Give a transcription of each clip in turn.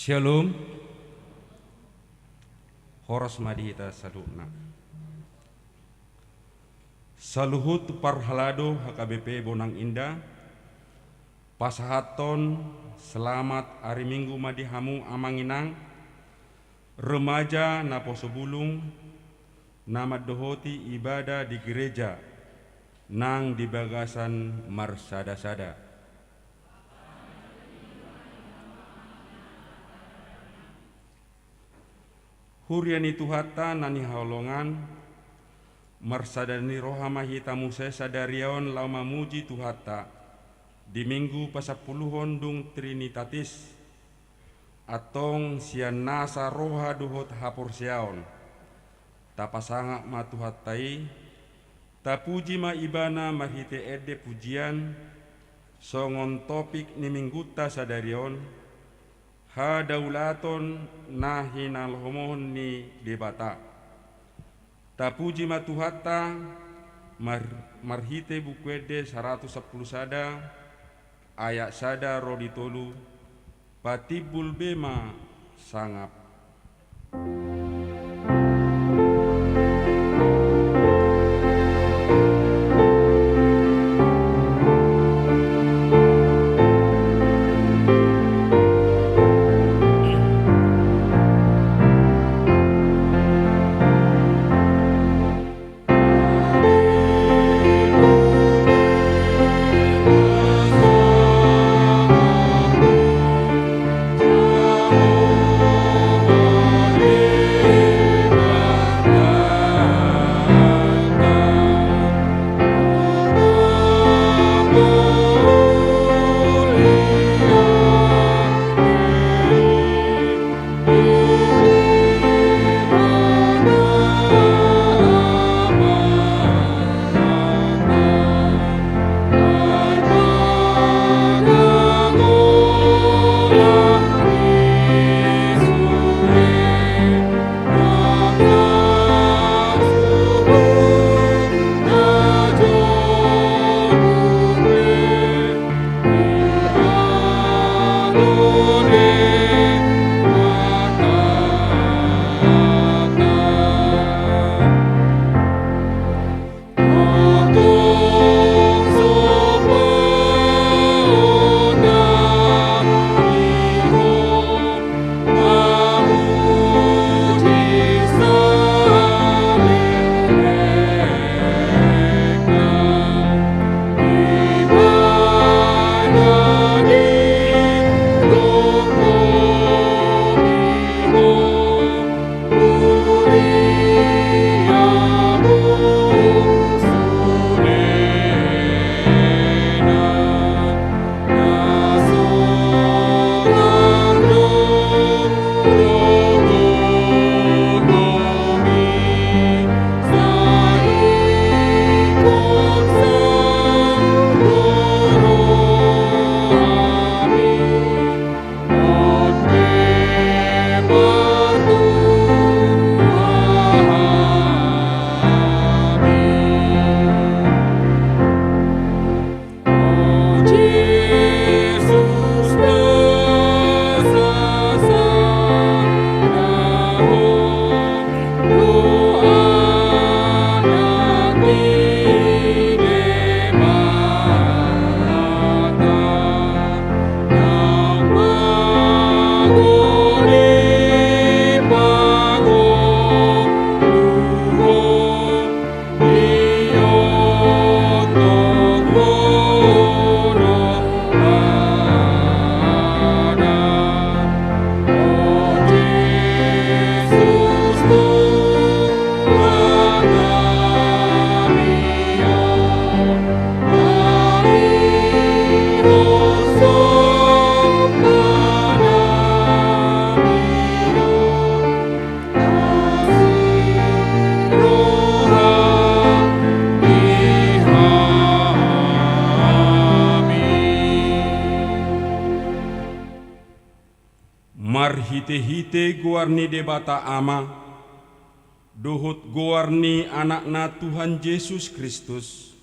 Shalom, horos madihita sadukna. Saluhut parhalado HKBP Bonang Indah, pasahaton selamat hari Minggu madihamu amanginang, remaja naposobulung, nama dohoti ibadah di gereja, nang di bagasan marsada-sada. Huriani tuhata nani haolongan, marsadani rohamahi tamu saya sadariaon lama muji tuhata, di minggu pasapuluhon dung Trinitatis, atong sian nasa roha duhot hapur siaon, tapasanga matuhatai, tapuji ma ibana mahite ede pujian, songon topik ni mingguta sadarion, hadaulaton nahinal homohon ni debata. Tapuji matuhata marhite bukwede 110 sada ayak sada roditolu patibul bema sangap. Hite-hite guarni debata ama, duhut guarni anakna Tuhan Yesus Kristus,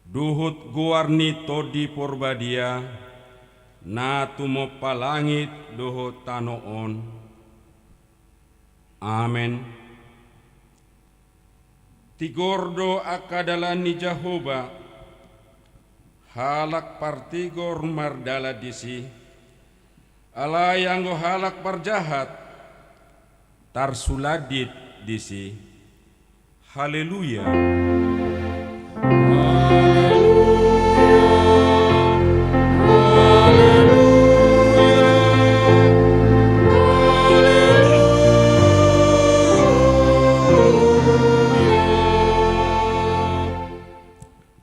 duhut guarni todi porbadia, na tumopa langit doho tanoon. Amen. Tigordo akadalan ni Jehovah, halak partigor mardala disi, alayanggo halak parjahat, tarsuladit disi. Haleluya.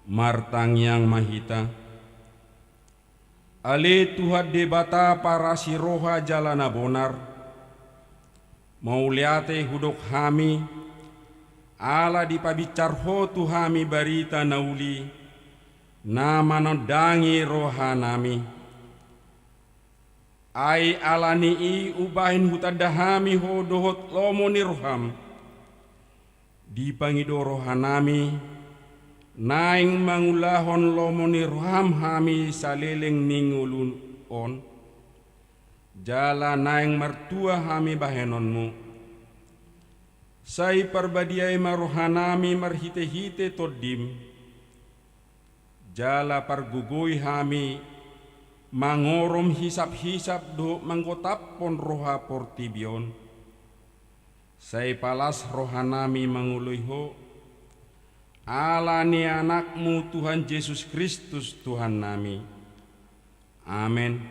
Martang yang mahita, ale Tuhan debata para siroha jalana bonar, mauliate hudok hami, ala dipabicarho tuhami barita nauli, na manodangi rohanami. Ai alani i ubahin hutadahami ho dohot lomo nirham, dipangido rohanami, naing mangulahon lomoni roham hami saleleng ningulun on, jala naing mertua hami bahenonmu, sai parbadiai marohanami marhite-hite todim, jala pargugui hami mangorom hisap-hisap do manggotapon roha portibion, sai palas rohanami manguluiho, alani anakmu Tuhan Yesus Kristus Tuhan nami. Amin.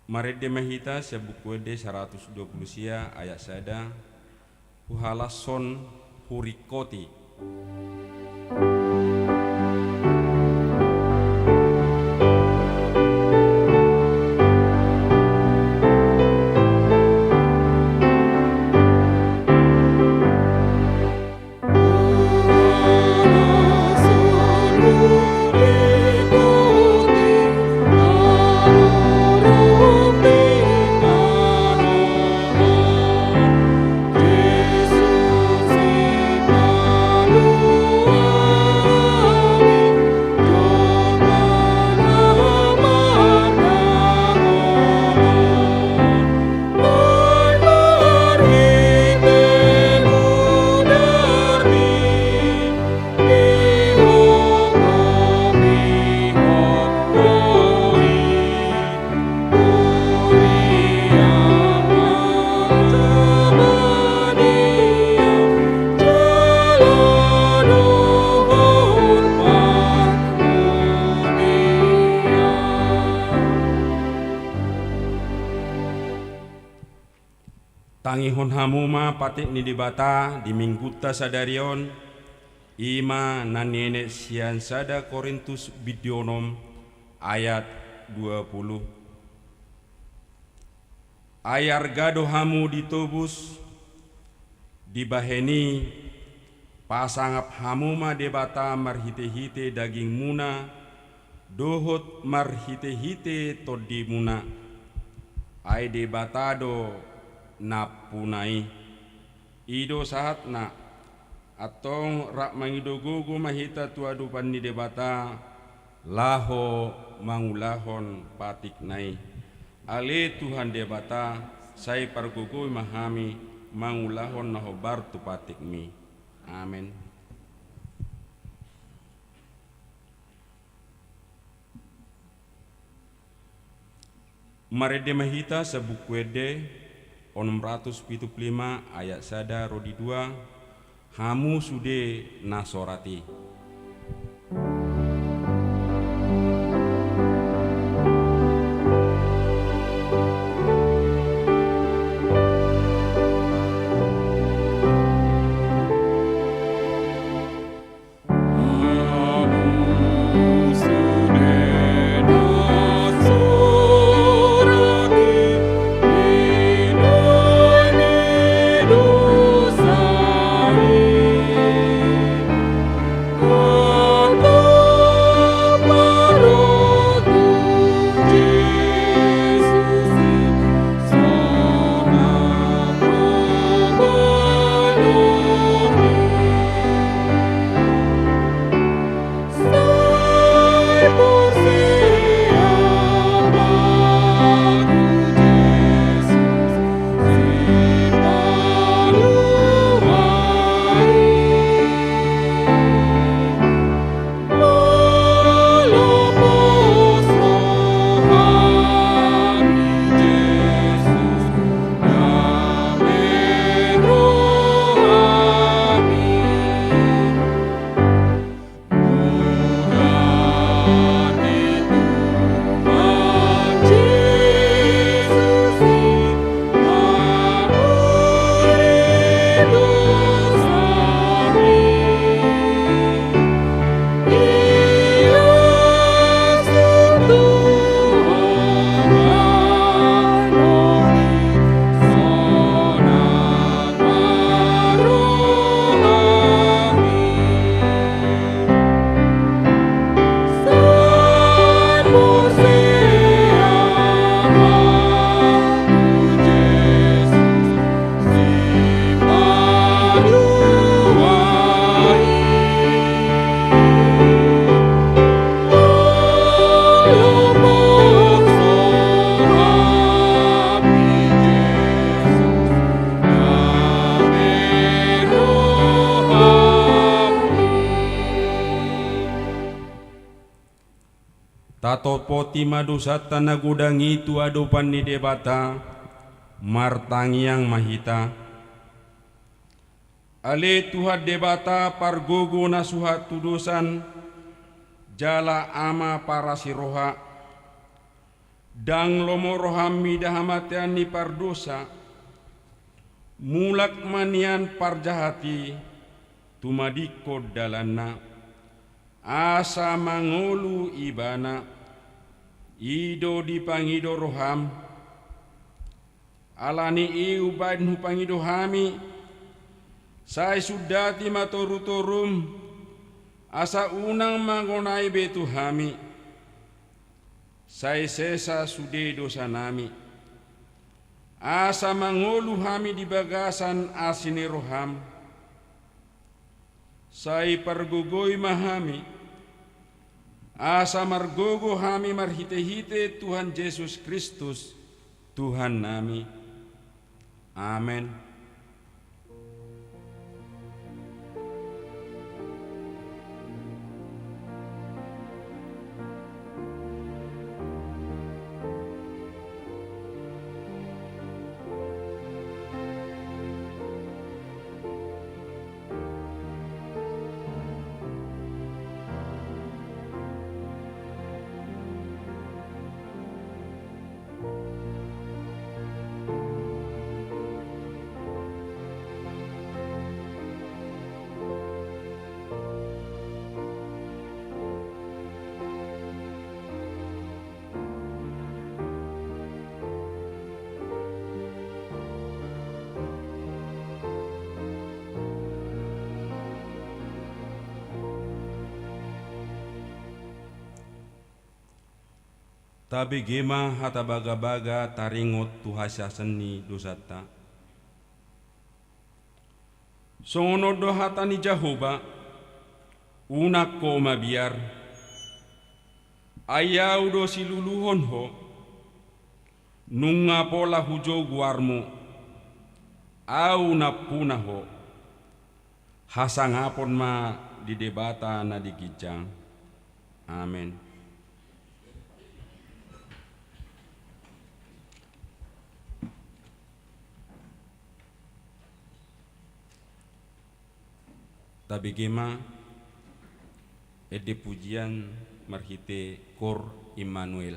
Marede mahita sebuku de 120 sia ayat sada puhalason hurikoti. Tangihon hamuma patik ni dibata di mingguta sadarion ima nanene sian sada Korintus bidionom ayat 20. Ayar gado hamu ditubus dibaheni pasangap hamuma debata marhite-hite daging muna dohot marhite-hite todi muna ay debatado napunai ido sahat na atong rak mangidogugo mahita tuadu panni debata laho mangulahon patik nai ale Tuhan debata sai pargugui mahami mangulahon nahobar tu patik mi. Amin. Marede mahita sebukwede 675 ayat sada rodi 2 hamu sude nasorati. Oh Ratopoti madusata nagudangi tu adupan ni debata martangiang mahita. Ale tuhat debata pargogo na suhat tudusan jala ama para siroha dang lomo rohami dahamatian ni pardosa mulak manian parjahati tumadiko dalanna asa mangolu ibana ido dipangido roham alani iu bain hupangido hami sai sudati matorutorum asa unang mangonai betu hami sai sesa sude dosa nami asa mangolu hami di bagasan asini roham sai pargogoi mahami asa margogo hami marhite-hite Tuhan Yesus Kristus Tuhan nami. Amen. Tabi gema hata baga-baga taringot tuhasya seni dosata. Songono do hata ni Jehovah unak ko mabiar ayaw do siluluhon ho nunga pola hujo guarmu au napuna ho hasangapon ma di debata na digijang. Amen. Tabigema ede pujian marhite Kor Immanuel.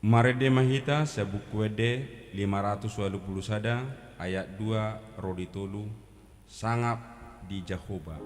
Marede mahita sebuku ede 581 ayat 2 rodi tolu sangap di Jehovah.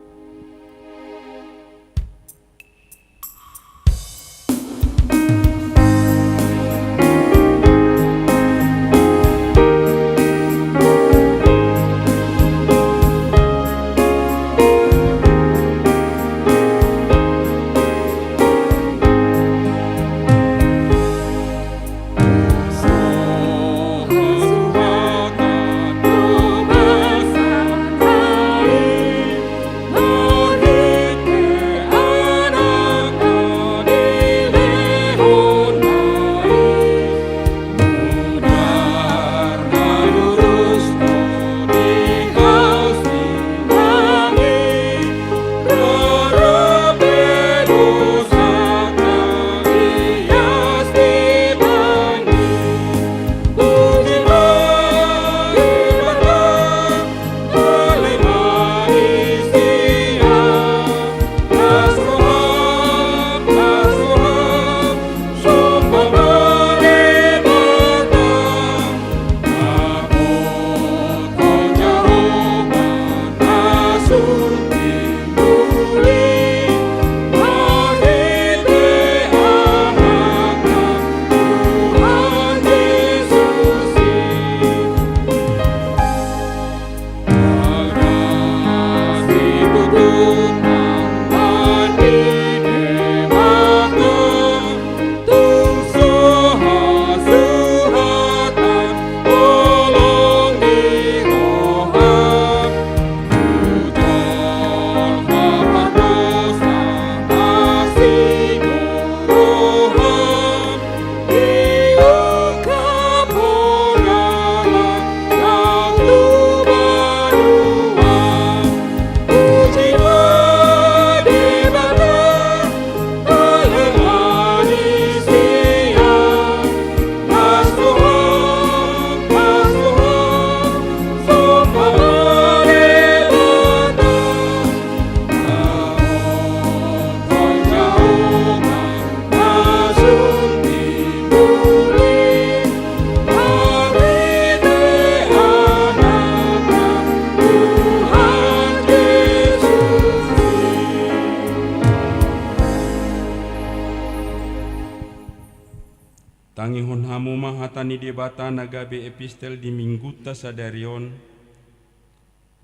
Tangihon hamu mahatani debata nagabe epistel di mingguta sadarion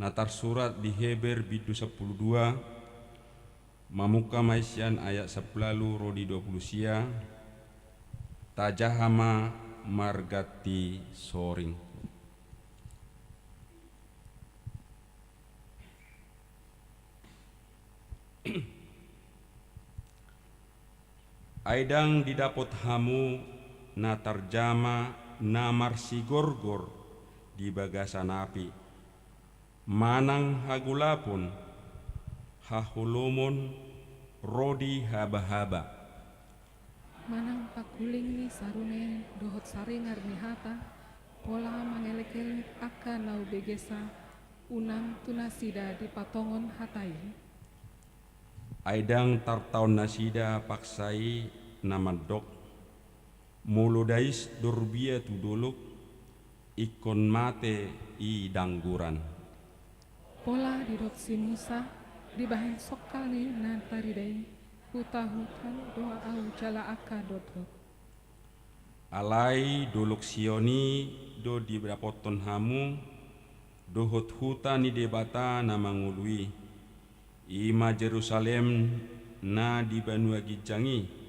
natar surat di Heber bidu 12 mamuka maisian ayat 10 rodi 20 sia tajahama margati soring. Aidang didapot hamu na tarjama namar si gorgor di bagasan api manang hagulapun hahulumon rodi haba-haba manang pakuling ni sarune dohot saringar ni hata pola mangelek-elek akan lau begesa unang tunasida di patongon hatai. Aidang tartaun nasida paksai namadok muludais durbia tuduluk ikon mate i dangguran. Pola didot si Musa di bahan sokali nantaridai hutan doa au jala aka dot. Alai duluk sioni do di brapoton hamu dohot hutan ni debata na mangului ima Jerusalem na di banua gijangi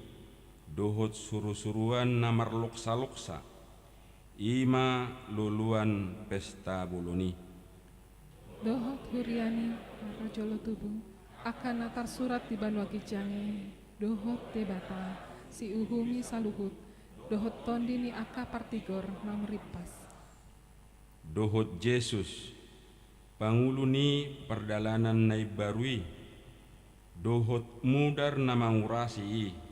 dohot suru-suruan namar loksa-loksa ima luluan pesta buluni dohot huriani rajolo tubuh akan natar surat di banua gijangi dohot debata si uhumi saluhut dohot tondini aka partigor mamripas dohot Yesus panguluni perdalanan naibarui dohot mudar na mangurasi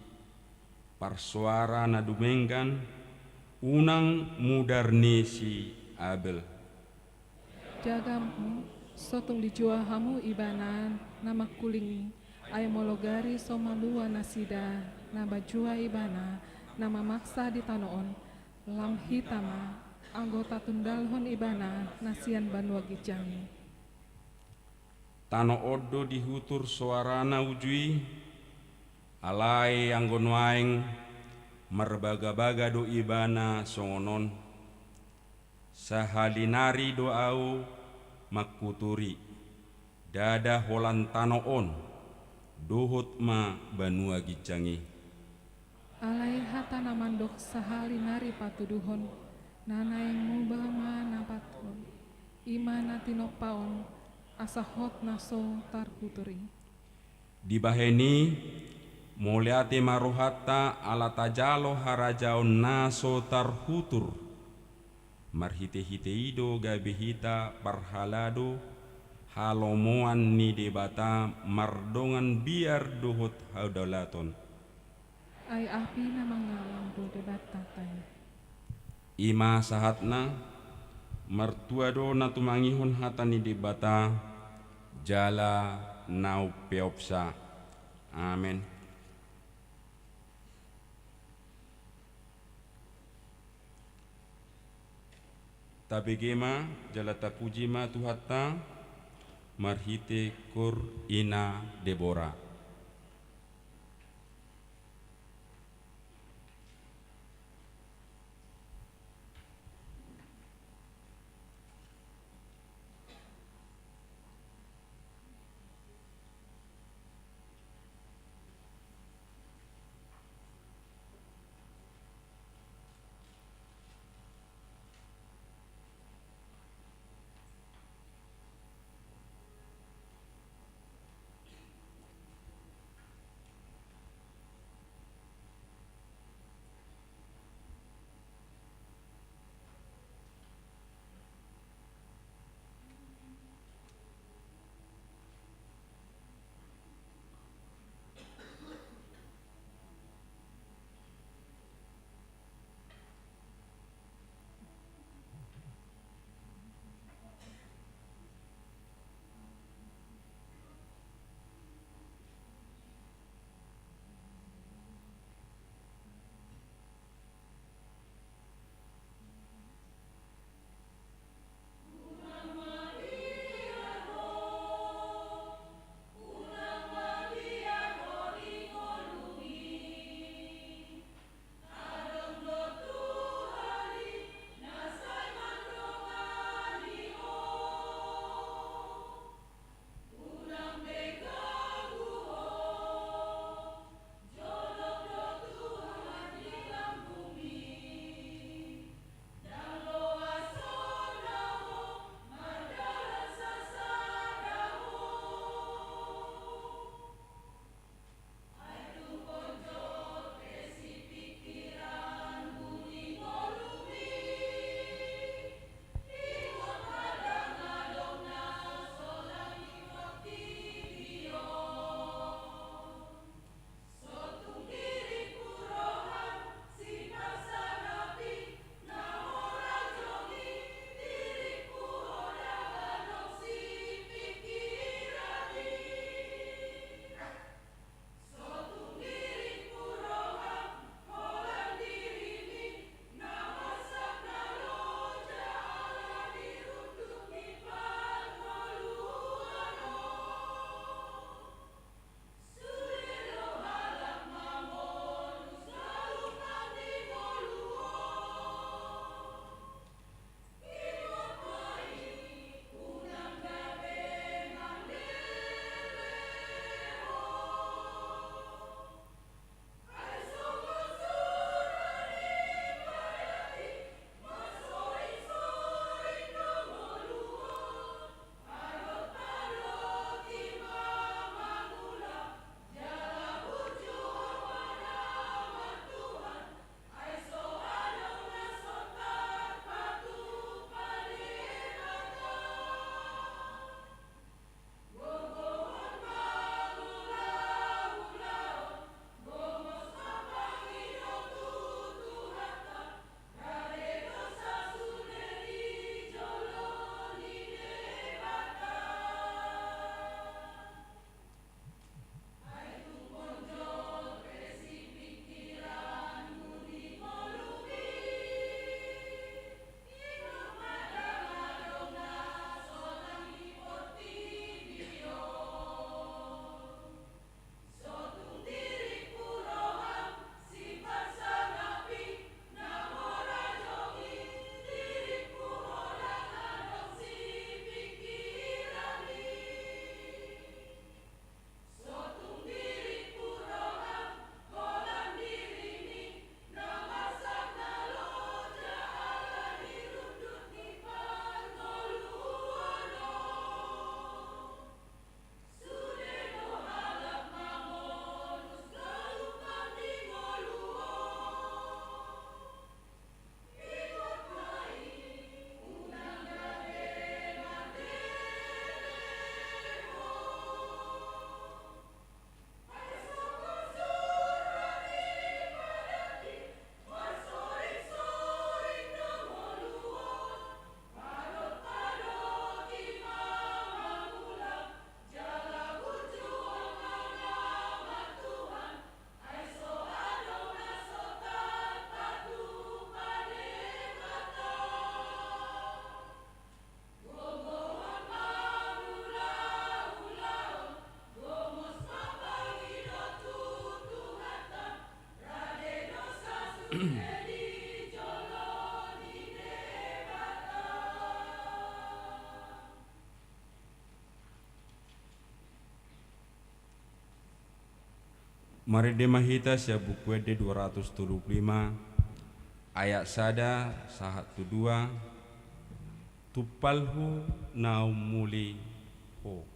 parsuara na dumenggan unang mudarni si Abel. Jagamu sotung dijua hamu ibanan nama kuling ay mologari somalua nasida na bajua ibana nama maksa di tanoon, lam hitama, anggota tundalhon ibana, nasian banua gijangi. Tano odo dihutur suarana ujui, alai anggon waeng, marbaga-baga do ibana songonon, sahalinari doau makuturi, dada holan tanoon, dohot ma banua gijangi. Alai hata namandok sahali nari patuduhon, nana yang mubama napaton, imana tinopaon, asahot naso tarkuturi. Dibaheni moliate marohata ala tajalo harajaon naso tarhutur, marhite-hiteido gabehita parhalado, halomoan ni debata mardongan biar dohot haudalaton. Ai api na mangalang do debat tatai. Ima sahatna mertua do natumangihon hata ni debata jala nau peopsa. Amin. Tabegema jala tapujima tuhatta marhite kur ina Debora. Mari demahita sia buku ede 275 ayat sada sahat tu dua tupalhu naumuli ho.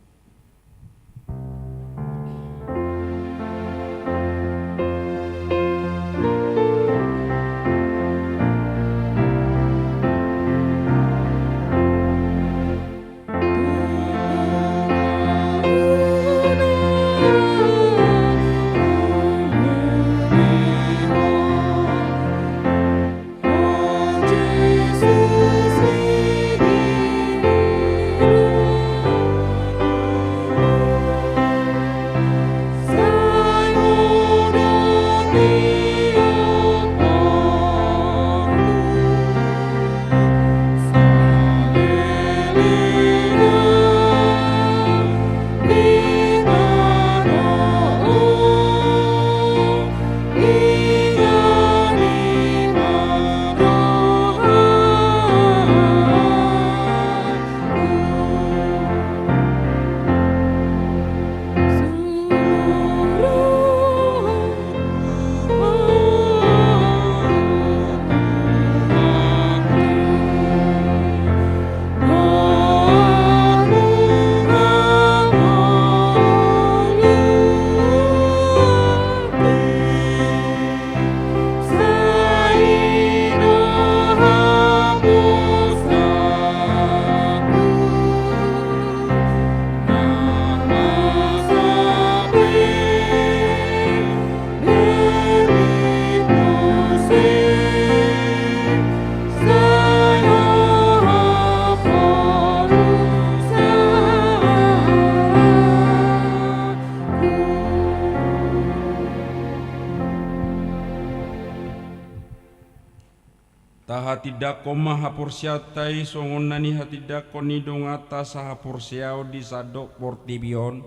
Tahatidak maha porsiatai songon nani hatidak ni dongata saha porsiao di sadok portibion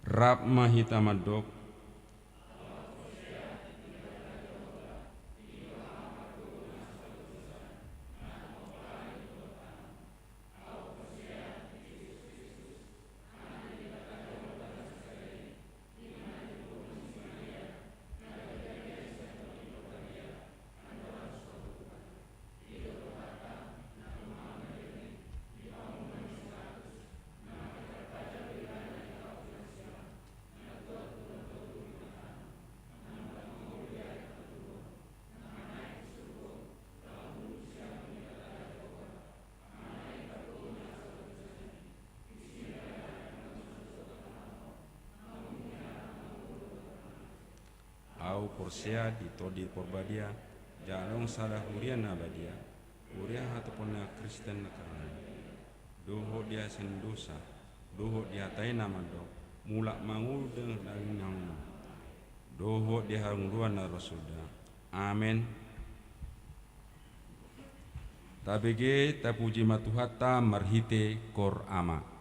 rap mahita madok au porsia di todi porbadia jalong salah hurian abadia huria ataupun Kristen karena doho dia sendosa doho dia tai nama dok mulak mangul dengan yang doho dia harungduan na rasuda amin. Tabege tapuji matuhata marhite kor ama.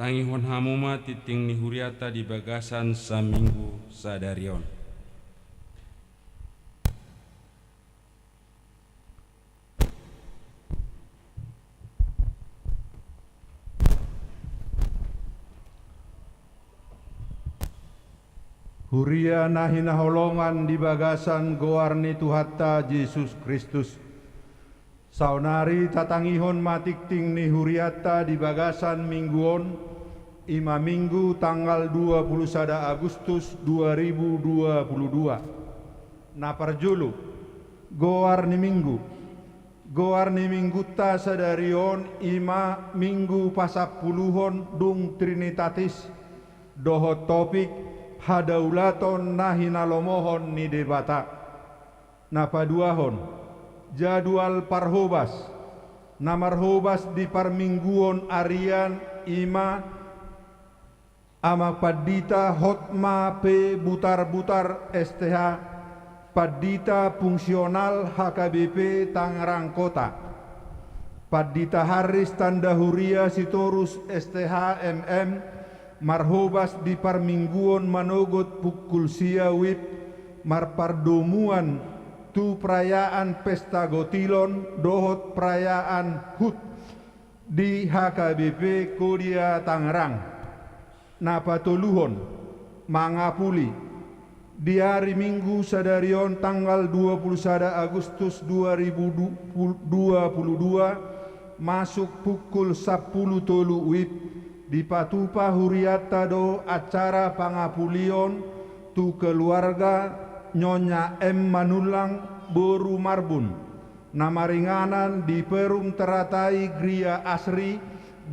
Tangihon hamuma titing ni huriata di bagasan saminggu sadarion. Huria nahina holongan di bagasan goarni Tuhatta Yesus Kristus. Saunari tatangihon matikting ni huriata di bagasan mingguon, ima minggu tanggal 21 Agustus 2022. Naparjulu, goarni minggu. Goarni minggu ta sadarion ima minggu pasapuluhon dung Trinitatis, dohot topik hadaulaton nahina lomohon ni debata. Napaduahon jadwal parhobas. Namarhobas di parmingguon arian ima ama padita hotma pe butar-butar STH padita fungsional HKBP Tangerang Kota. Padita Haris Tanda Huria Sitorus STH MM marhobas di parmingguon manogot pukul siawip marpardomuan tu perayaan pesta gotilon dohot perayaan HUT di HKBP Kodia Tangerang. Napatuluhon mangapuli di hari Minggu sadarion tanggal 21 Agustus 2022 masuk pukul 10 tolu wib di patupa huriata do acara pangapulion tu keluarga Nyonya M. Manulang Boru Marbun namaringanan di Perum Teratai Gria Asri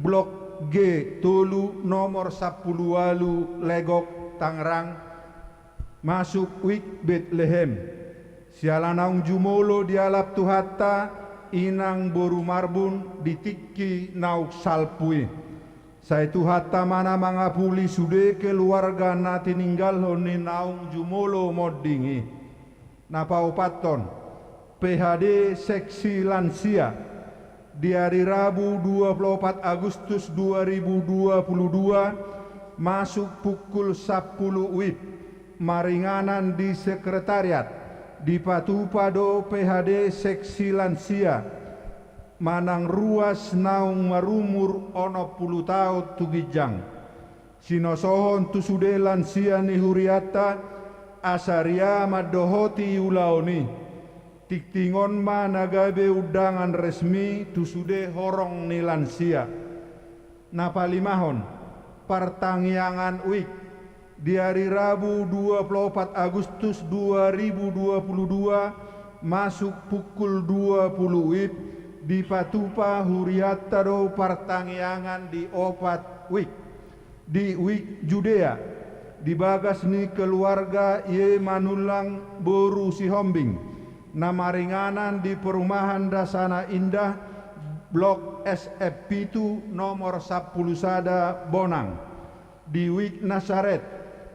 Blok G Tolu nomor 10 Walu Legok Tangerang masuk wik Bethlehem sialanaung jumolo dialap Tuhatta inang Boru Marbun ditiki nauk salpui. Saya Tuhatta mana mangapuli sude keluarga na tininggal honi naung jumolo modingi. Napaupaton PHD seksi lansia di hari Rabu 24 Agustus 2022 masuk pukul 10 WIB maringanan di sekretariat di Patupado PHD seksi lansia manang ruas naung marumur ono 10 tahun tugijang sinosohon tusude lansia ni huriata asaria madohoti ulaoni tiktingon ma nagabe udangan resmi tusude horong ni lansia. Napalimahon pertangyangan wik di hari Rabu 24 Agustus 2022 masuk pukul 20 wib di Patupa Huriata do pertangyangan di opat wik di wik Judea di bagas ni keluarga Ye Manulang Boru Sihombing namaringanan di perumahan Dasana Indah Blok SF nomor 10 Sada Bonang di wik Nasaret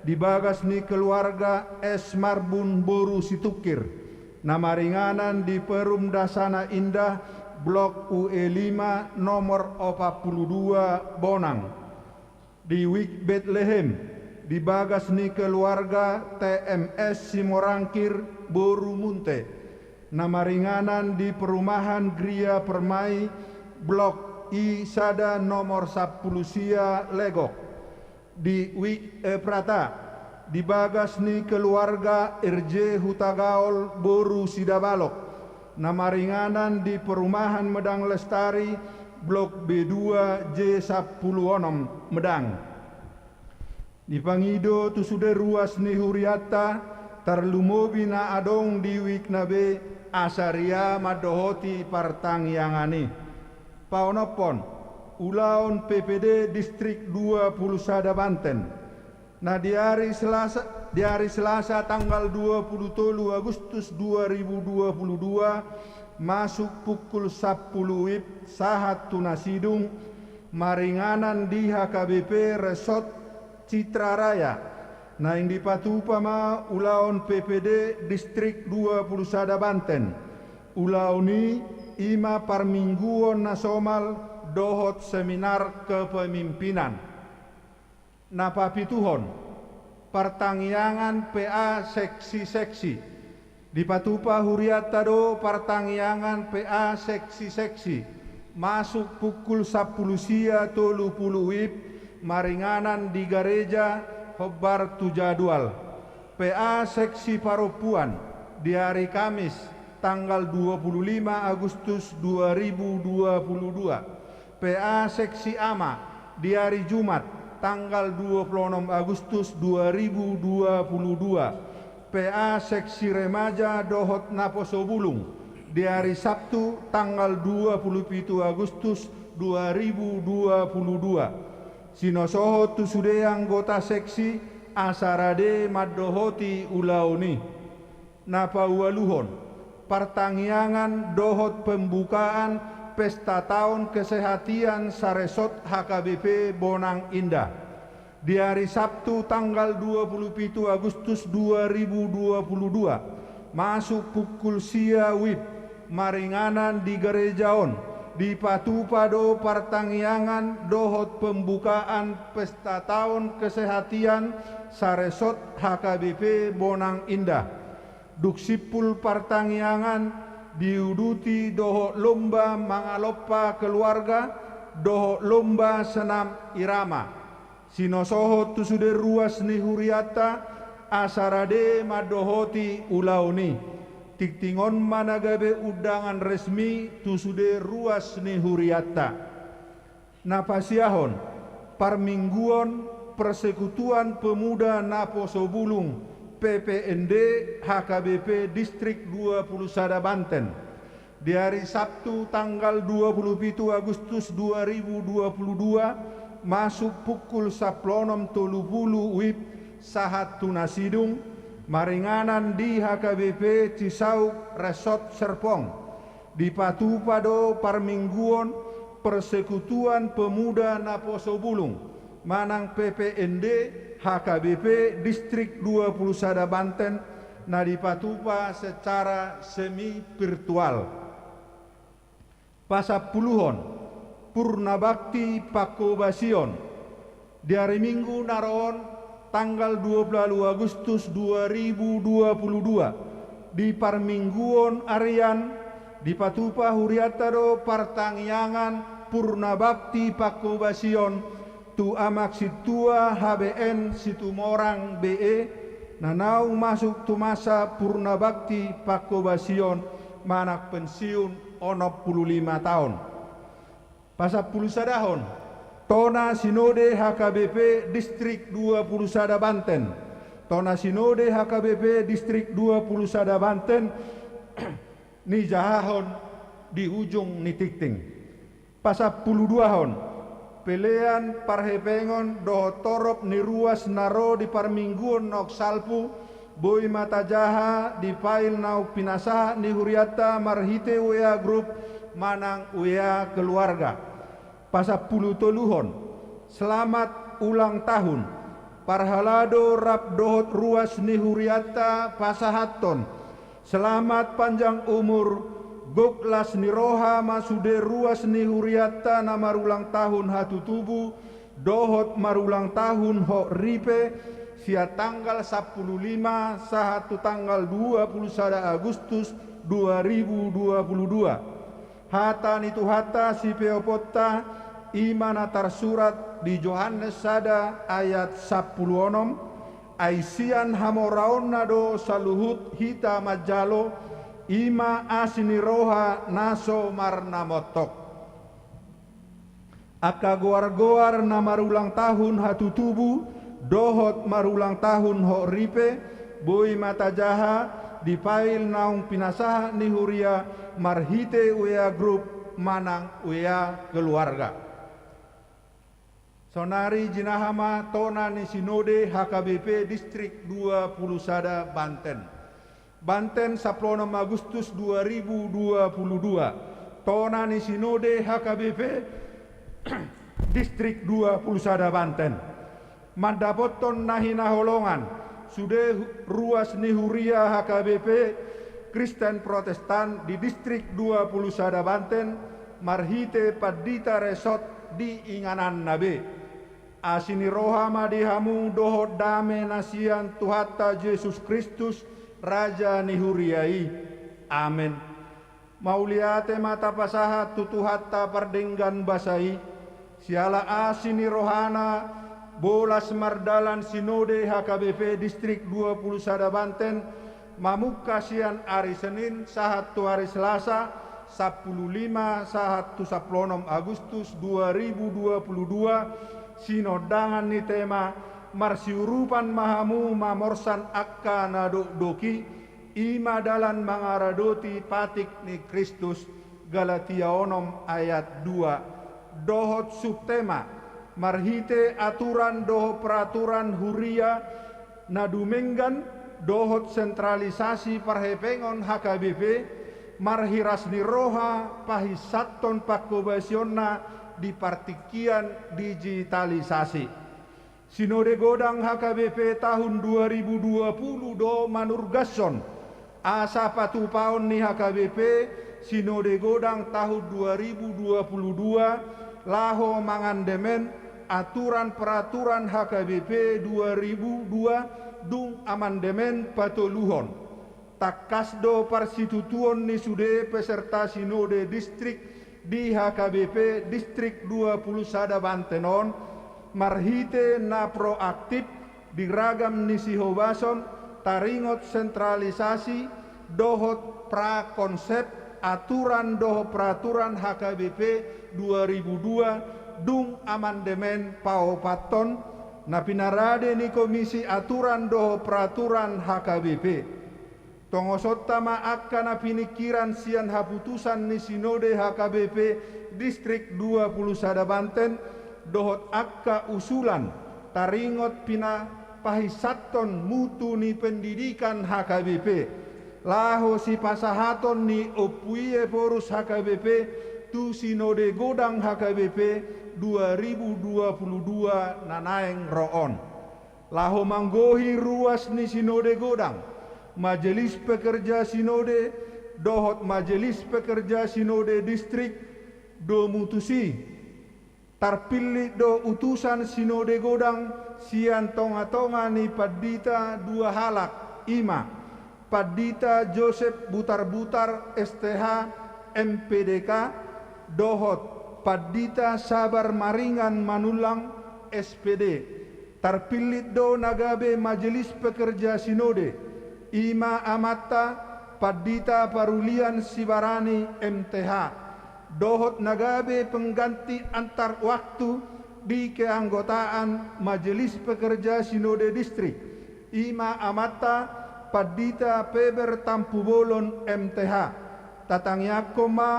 di bagas ni keluarga S Marbun Boru Situkir namaringanan di Perum Dasana Indah Blok UE5 nomor 42 Bonang di wik Bethlehem di bagas ni keluarga TMS Simorangkir Boru Munte namaringanan di perumahan Gria Permai Blok I Sada nomor 10 Sia Legok di wik Prata di bagas ni keluarga RJ Hutagaol Boru Sidabalok namaringanan di perumahan Medang Lestari Blok B2 J10 Medang di Pangido tusude ruas ni huriata tarlumobi na adong di wiknabe asaria madohoti partangyangani paonopon ulaon PPD distrik 20 Sada Banten nah di hari Selasa tanggal 27 Agustus 2022 masuk pukul 10 WIB sahat tunasidung maringanan di HKBP Resort Citra Raya nah yang di Patupama ulaon PPD distrik 20 Sada Banten ulaoni ima parmingguon nasional dohot seminar kepemimpinan napapituhon pertangyangan PA seksi-seksi di Patupa Huriata do pertangyangan PA seksi-seksi masuk pukul 10 sia 30 WIB maringanan di gereja Hobbar tu jadwal. PA seksi Paropuan di hari Kamis tanggal 25 Agustus 2022. PA seksi Ama di hari Jumat tanggal 26 Agustus 2022. PA seksi Remaja Dohot Naposo Bulung di hari Sabtu tanggal 27 Agustus 2022. Sinosoho tusude anggota seksi Asarade Maddohoti Ulauni. Napaualuhon pertangyangan dohot pembukaan pesta tahun kesehatan Saresot HKBP Bonang Indah di hari Sabtu tanggal 27 Agustus 2022 masuk pukul sia WIB maringanan di gerejaon di Patupado pertangyangan dohot pembukaan pesta tahun kesehatan Saresot HKBP Bonang Indah. Duksipul pertangyangan diuduti doho lomba mangalopa keluarga, doho lomba senam irama. Sinosoho tusude ruas ni Huriata, asarade madohoti ulauni. Tiktingon managabe undangan resmi tusude ruas ni Huriata. Napasiahon, parmingguon Persekutuan Pemuda Naposo Bulung PPND HKBP Distrik 20 Banten di hari Sabtu tanggal 27 Agustus 2022 masuk pukul 10.30 WIB sahat tunasidung maringanan di HKBP Cisauk Resort Serpong di Patupado Parmingguon Persekutuan Pemuda Naposo Bulung Manang PPND HKBP Distrik 20 Banten na dipatupa secara semi virtual. Pasapuluhon Purna Bakti Pakobasion di hari Minggu naron tanggal 20 Agustus 2022 di Parmingguon Arian di Patupa Huriatado Partangyangan Purna Bakti Pakobasion tu amak situa HBN Situmorang BE nanau masuk tu masa Purna Bakti Pakobasion manak pensiun 65 tahun. Pasapuluh sadahon Tona Sinode HKBP Distrik 20 Banten. Tona Sinode HKBP Distrik 20 Banten ni jahahon di ujung ni tikting. Pasapuluh duahon pelean parhepengon doho torop ni ruas naro di Parmingguon nok salpu boy mata jaha di pail nau pinasaha ni Huriata marhite wea grup manang wea keluarga. Pasapuluh toluhon selamat ulang tahun parhalado rap dohot ruas ni Huriata pasahaton selamat panjang umur Goklas ni roha masude ruas ni Huriata na marulang tahun hatu tubuh dohot marulang tahun ho ripe sia tanggal 15 sahatu tanggal 21 Agustus 2022. Hata nitu hata si peopota imana tarsurat di Yohanes sada ayat 10 aisian hamoraon nado saluhut hita majalo ima asini roha naso marnamotok. Aka goar-goar na marulang tahun hatu tubuh dohot marulang tahun ho ripe boy mata jaha di pail naung pinasaha ni Huria marhite wea grup manang wea keluarga. Sonari jinahama tona ni Sinode HKBP Distrik 20 Banten. Banten 16 Agustus 2022 Tona ni Sinode HKBP Distrik 20 Banten Mandapoton nahina holongan sude ruas ni Huria HKBP Kristen Protestan di Distrik 20 Banten marhite padita resort di inganan nabe asini roha madihamu dohot dame nasian Tuhata Yesus Kristus Raja nihuriai. Amin. Mauliate mata pasahat tutuhatta pardenggan basai, siala asini rohana bolas mardalan sinode HKBP Distrik 20 Sada Banten, mamukasian hari Senin sahat tu hari Selasa 15 sahat tu 16 Agustus 2022, sinodangan ni tema marsiurupan mahamu mamorsan akka nadok-doki ima dalan mangaradoti patik ni Kristus. Galatia 6 ayat 2. Dohot subtema marhite aturan doho peraturan huria nadumenggan dohot sentralisasi parhepengon HKBP marhiras ni roha pahisaton pakobasionna di partikian digitalisasi. Sinode Godang HKBP tahun 2020 do manurgason asa patupaon ni HKBP Sinode Godang tahun 2022 laho mangandemen aturan peraturan HKBP 2002 dung amandemen patoluhon takasdo parsitutuon ni sude peserta Sinode Distrik di HKBP Distrik 20 Sada Bantenon marhite na proaktif diragam nisihobason taringot sentralisasi dohot prakonsep aturan doho peraturan HKBP 2002 dung amandemen paopaton na pinarade ni Komisi Aturan doho peraturan HKBP. Tongosota maakka na pinikiran sian haputusan ni Sinode HKBP Distrik 20 Sada Banten dohot akka usulan taringot pina pahisaton mutu ni pendidikan HKBP laho si pasahaton ni opuie porus HKBP tu Sinode Godang HKBP 2022 nanaeng roon laho manggohi ruas ni Sinode Godang Majelis Pekerja Sinode dohot Majelis Pekerja Sinode Distrik do mutusi tarpilih do utusan Sinode Godang sian tonga-tonga ni Padita dua halak ima Padita Joseph Butar-Butar STH MPDK dohot Padita Sabar Maringan Manulang SPD tarpilih do nagabe Majelis Pekerja Sinode Ima Amata Padita Parulian Sibarani MTH dohot nagabe pengganti antar waktu di keanggotaan Majelis Pekerja Sinode Distrik Ima Amata Padita Peber Tampubolon MTH tatangyakoma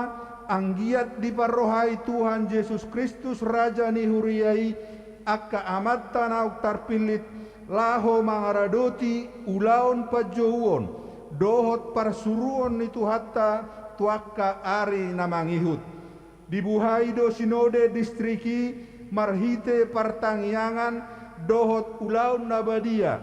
anggiat diparohai Tuhan Yesus Kristus Raja nihuriai akka amata nauk tarpilit laho mangaradoti ulaon pajouon dohot parsuruon ni Tuhatta tuakka ari namangihut dibuhai do Sinode Distriki marhite partangyangan dohot ulaon nabadia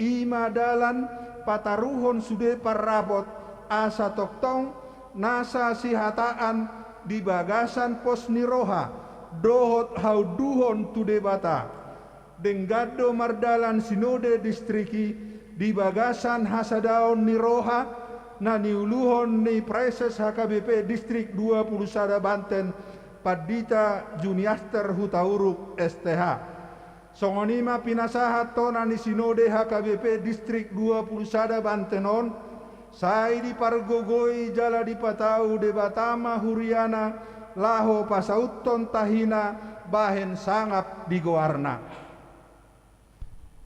ima dalan pataruhon sude parrabot asa toktong nasa sihataan di bagasan pos niroha dohot hauduhon tude bata denggado mardalan Sinode Distriki di bagasan hasadaon niroha na niuluhon ni Preses HKBP Distrik 20 Sada Banten Padita Juniaster Hutauruk STH songonima pinasahat tona ni Sinode HKBP Distrik 20 Sada Bantenon sai di pargogoi jala di patau de Batama Huriana laho pasauton tahina bahen sangap di goarna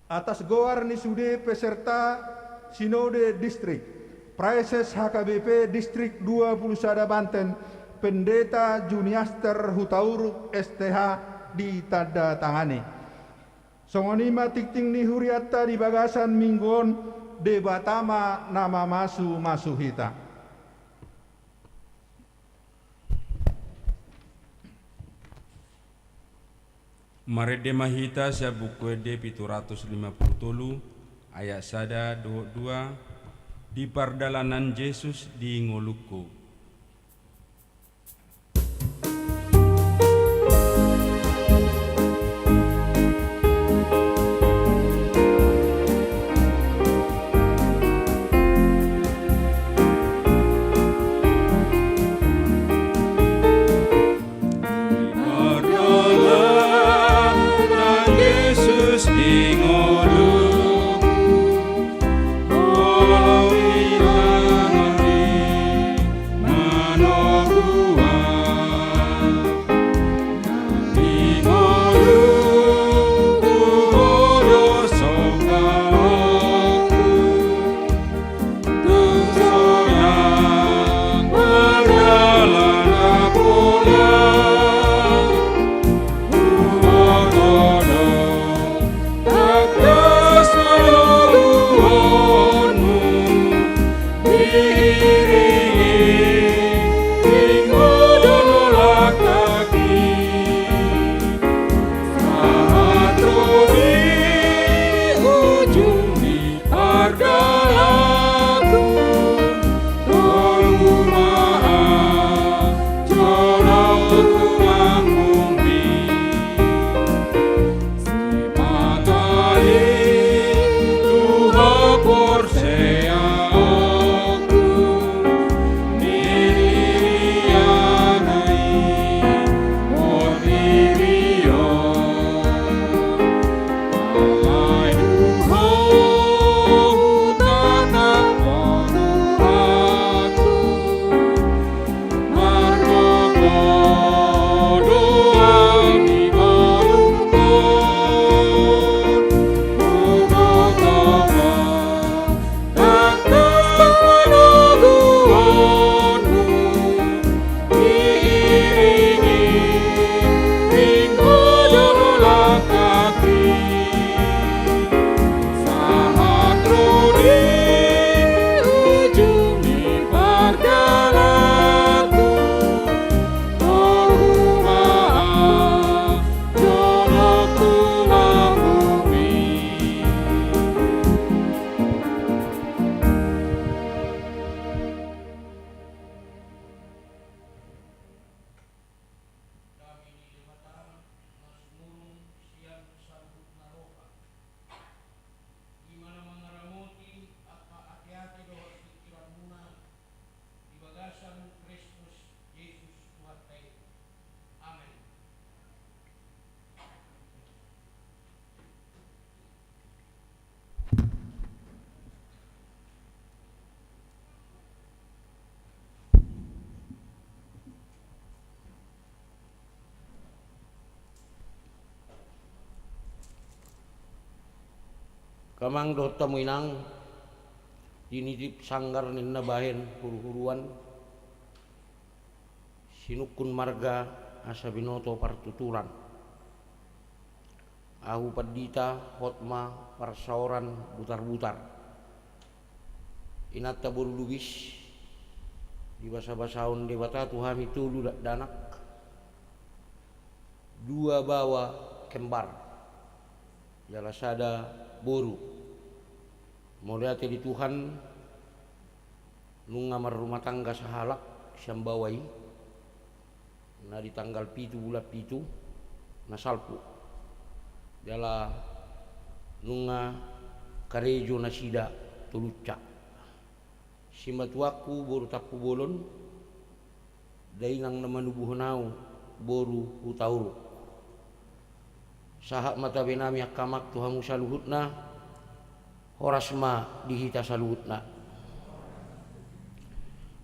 atas goar ni sude peserta Sinode Distrik Preses HKBP Distrik 20 Sada Banten Pendeta Juniaster Hutauruk STH ditanda tangani songonima tikting ni huriatta di bagasan minggon de Batama nama masu hita Marede mahita sia buku de 750 ayat sada 22 di pardalanan Yesus di Ngoluku. Kamang dota muinang dinitip sanggar ninna bahen huru-huruan sinukun marga asa binoto partuturan ahu padita hotma parsaoran butar-butar inatta boru lubis di basa-basaon debata tuhami tulu danak dua bawa kembar jalasada boru moliate di Tuhan nu ngamar rumah tangga sahalak syambawai na di tanggal 7 bulan 7 na salpu jala nunga karejo na sida tulucca simbatuaku boru tapu bolon daingang na manubuhonau boru hutauru sahak mata benami akamak tuhamu saluhutna horasma dihita saluhutna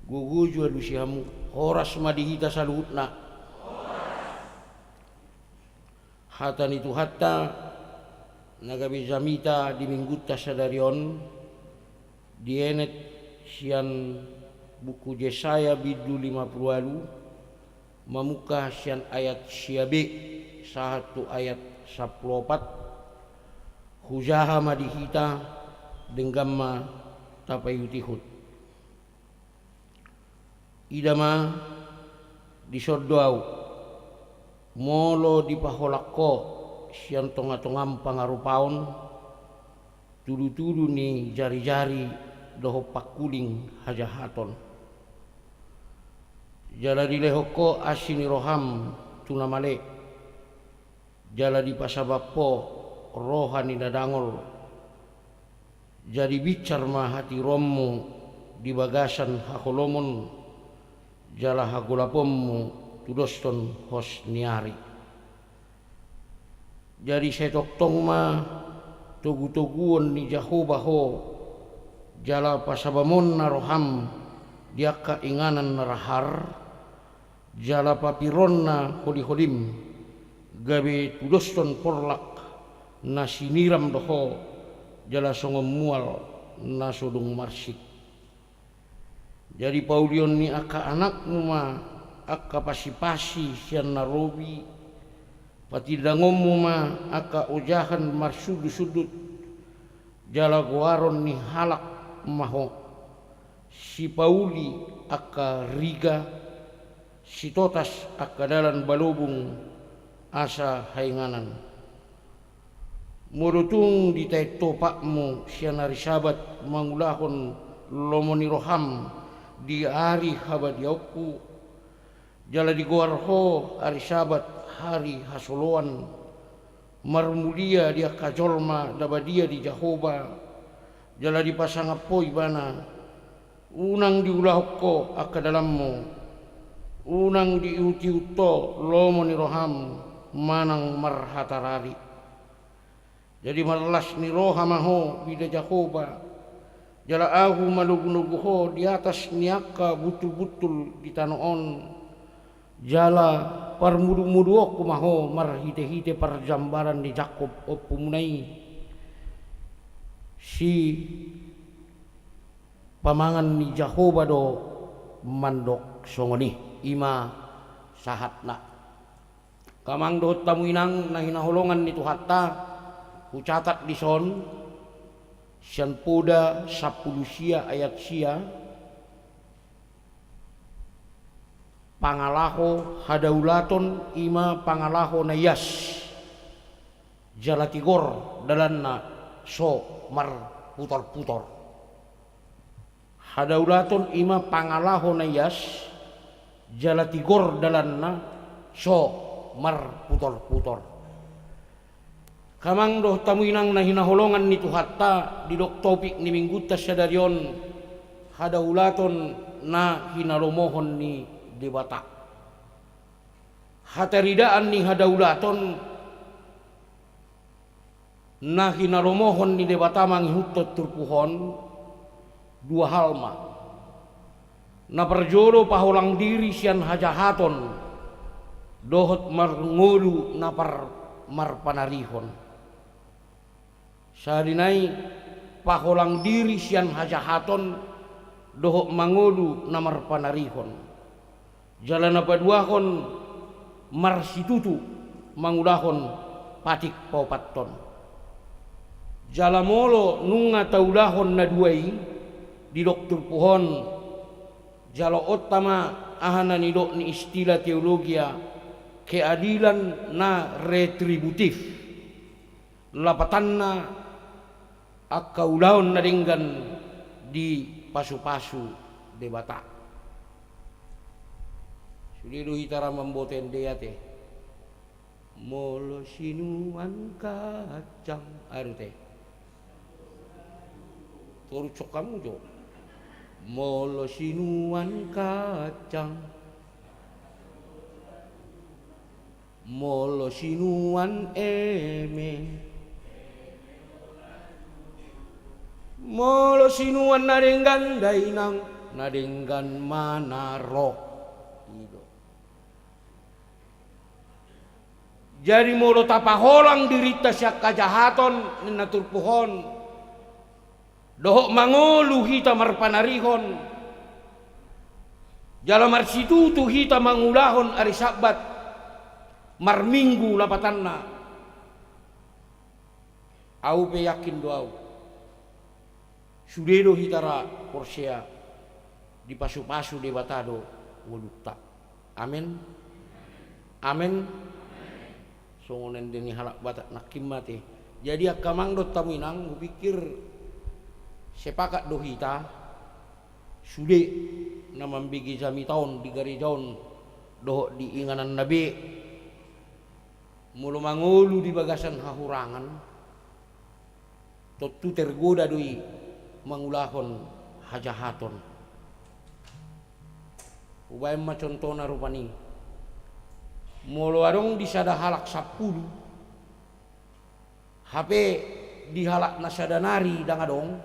gugu jua dusihamu horasma dihita saluhutna hatan itu hatta nagabe zamita di mingguta sadarion dienet sian buku Yesaya bidu 50 mamuka sian ayat siabe satu ayat 14 hujaha madihita denggamma tapayutihut idama disoddoau molo dipaholakko sian tonga-tongam pangarupaon tudu-tudu ni jari-jari doho pakuling hajahaton jala dilehoko asini roham tunamale jala di pasabappo rohani dadangol jadi bicar ma hati rommu di bagasan hakolomon jala hagolapommu tudoston hos niari Jadi setoktong ma togu-toguon ni Jehovah ho jala pasabamon na roham dia kainganan na rahar jala papiron na holi-holim gabe tudoston porlak na siniram doho jala songom mual na sodong marsik. Jadi paulion ni aka anakmu ma aka pasi-pasi sian narobi pati dangommu ma aka ujahan marsudut-sudut jala goaron ni halak maho si Pauli aka riga si Totas aka dalan balubung asa hainganan murutung di tai topakmu sian hari sabat mangulahon lomoni roham di hari habadiauku jala di goarho hari sabat hari hasoloan marmulia dia kajolma dabadia di Jehovah jala di pasangapoi bana unang diulahko aka dalammu unang diuti-uto lomoni roham manang marhatarari. Jadi malas ni roha maho bida Jehovah jala ahu malugu-luguho di atas niaka butul-butul di tanoon jala parmudu-mudu aku maho marhite-hite parjambaran di Jakob opumunai si pamangan ni Jehovah do mandok songoni ima sahatna kamang do tamu inang na hinaholongan ni Tuhatta ucatat di son sian poda 10 sia ayat sia pangalaho hadaulaton ima pangalaho nayas jalatigor dalanna so mar putor-putor hadaulaton ima pangalaho nayas jalatigor dalanna so mar putor-putor. Kamang doh tamu inang na hinaholongan ni Tuhatta di dok topik ni minggutas sadarion hadaulaton na hinalomohon ni debata hataridaan ni hadaulaton na hinalomohon ni debata manghutot turpuhon dua halma na perjolo paholang diri sian hajahaton dohot marngolu na marpanarihon sarinai paholang diri sian hajahaton dohok mangolu namar panarihon jalan apa duahon marsitutu mangulahon patik paupaton jalamolo nunga taulahon na duai di dokter pohon jalo otama ahana ni dok ni istilah teologia keadilan na retributif lapatanna akaulaon nadinggan di pasu-pasu debata sudiru hitara memboten deate molo sinuan kacang arute turucok kamu jo molo sinuan kacang molo sinuan eme molo sinuan nadenggan dainang nadenggan manaro gitu. Jadi molo tapaholang dirita siak kajahaton ninatur pohon dohok mangolu hita marpanarihon jala marsitutu hita mangulahon ari sabat marminggu lapatanna au pe yakin doau sudedo hitara porsea di pasu-pasu debatado wolutta amin amin songonen deni halak batak nakimate jadi akamang dot taminang kupikir sepakat do hita sude namambigi jami tahun di gari jaun doh di inganan nabi mulu mangulu di bagasan hahurangan totu tergoda doi mangulahon hajahaton ubay macontona rupani mulu arong disada halak 10 HP dihalak nasadanari dangadong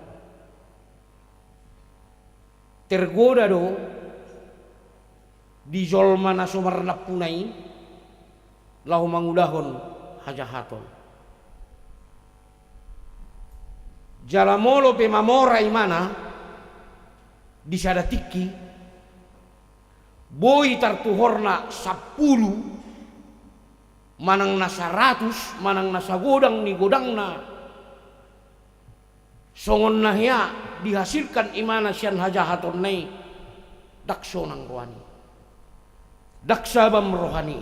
tergoda do di jolma na sumarnap punai lahu mangudahon hajahaton jalamolo pe mamora imana disadatiki boy tartuhorna 10 manang na 100 manang na sagodang ni godangna songon nahya dihasilkan imana sian hajahaton nai dakso nang rohani daksabam rohani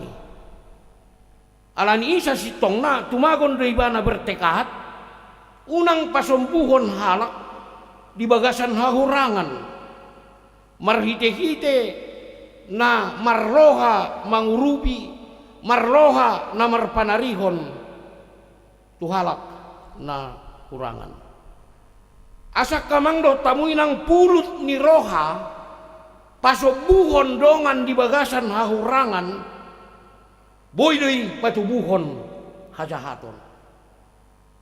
alani isa sitongna tumagon do ibana bertekad unang pasompuhon halak di bagasan hahurangan marhite-hite na marloha mangurupi marloha na marpanarihon tuhalak na kurangan asak kamangdo tamuin ang pulut ni roha pasobuhon dongan di bagasan hahurangan boydoi patubuhon hajahaton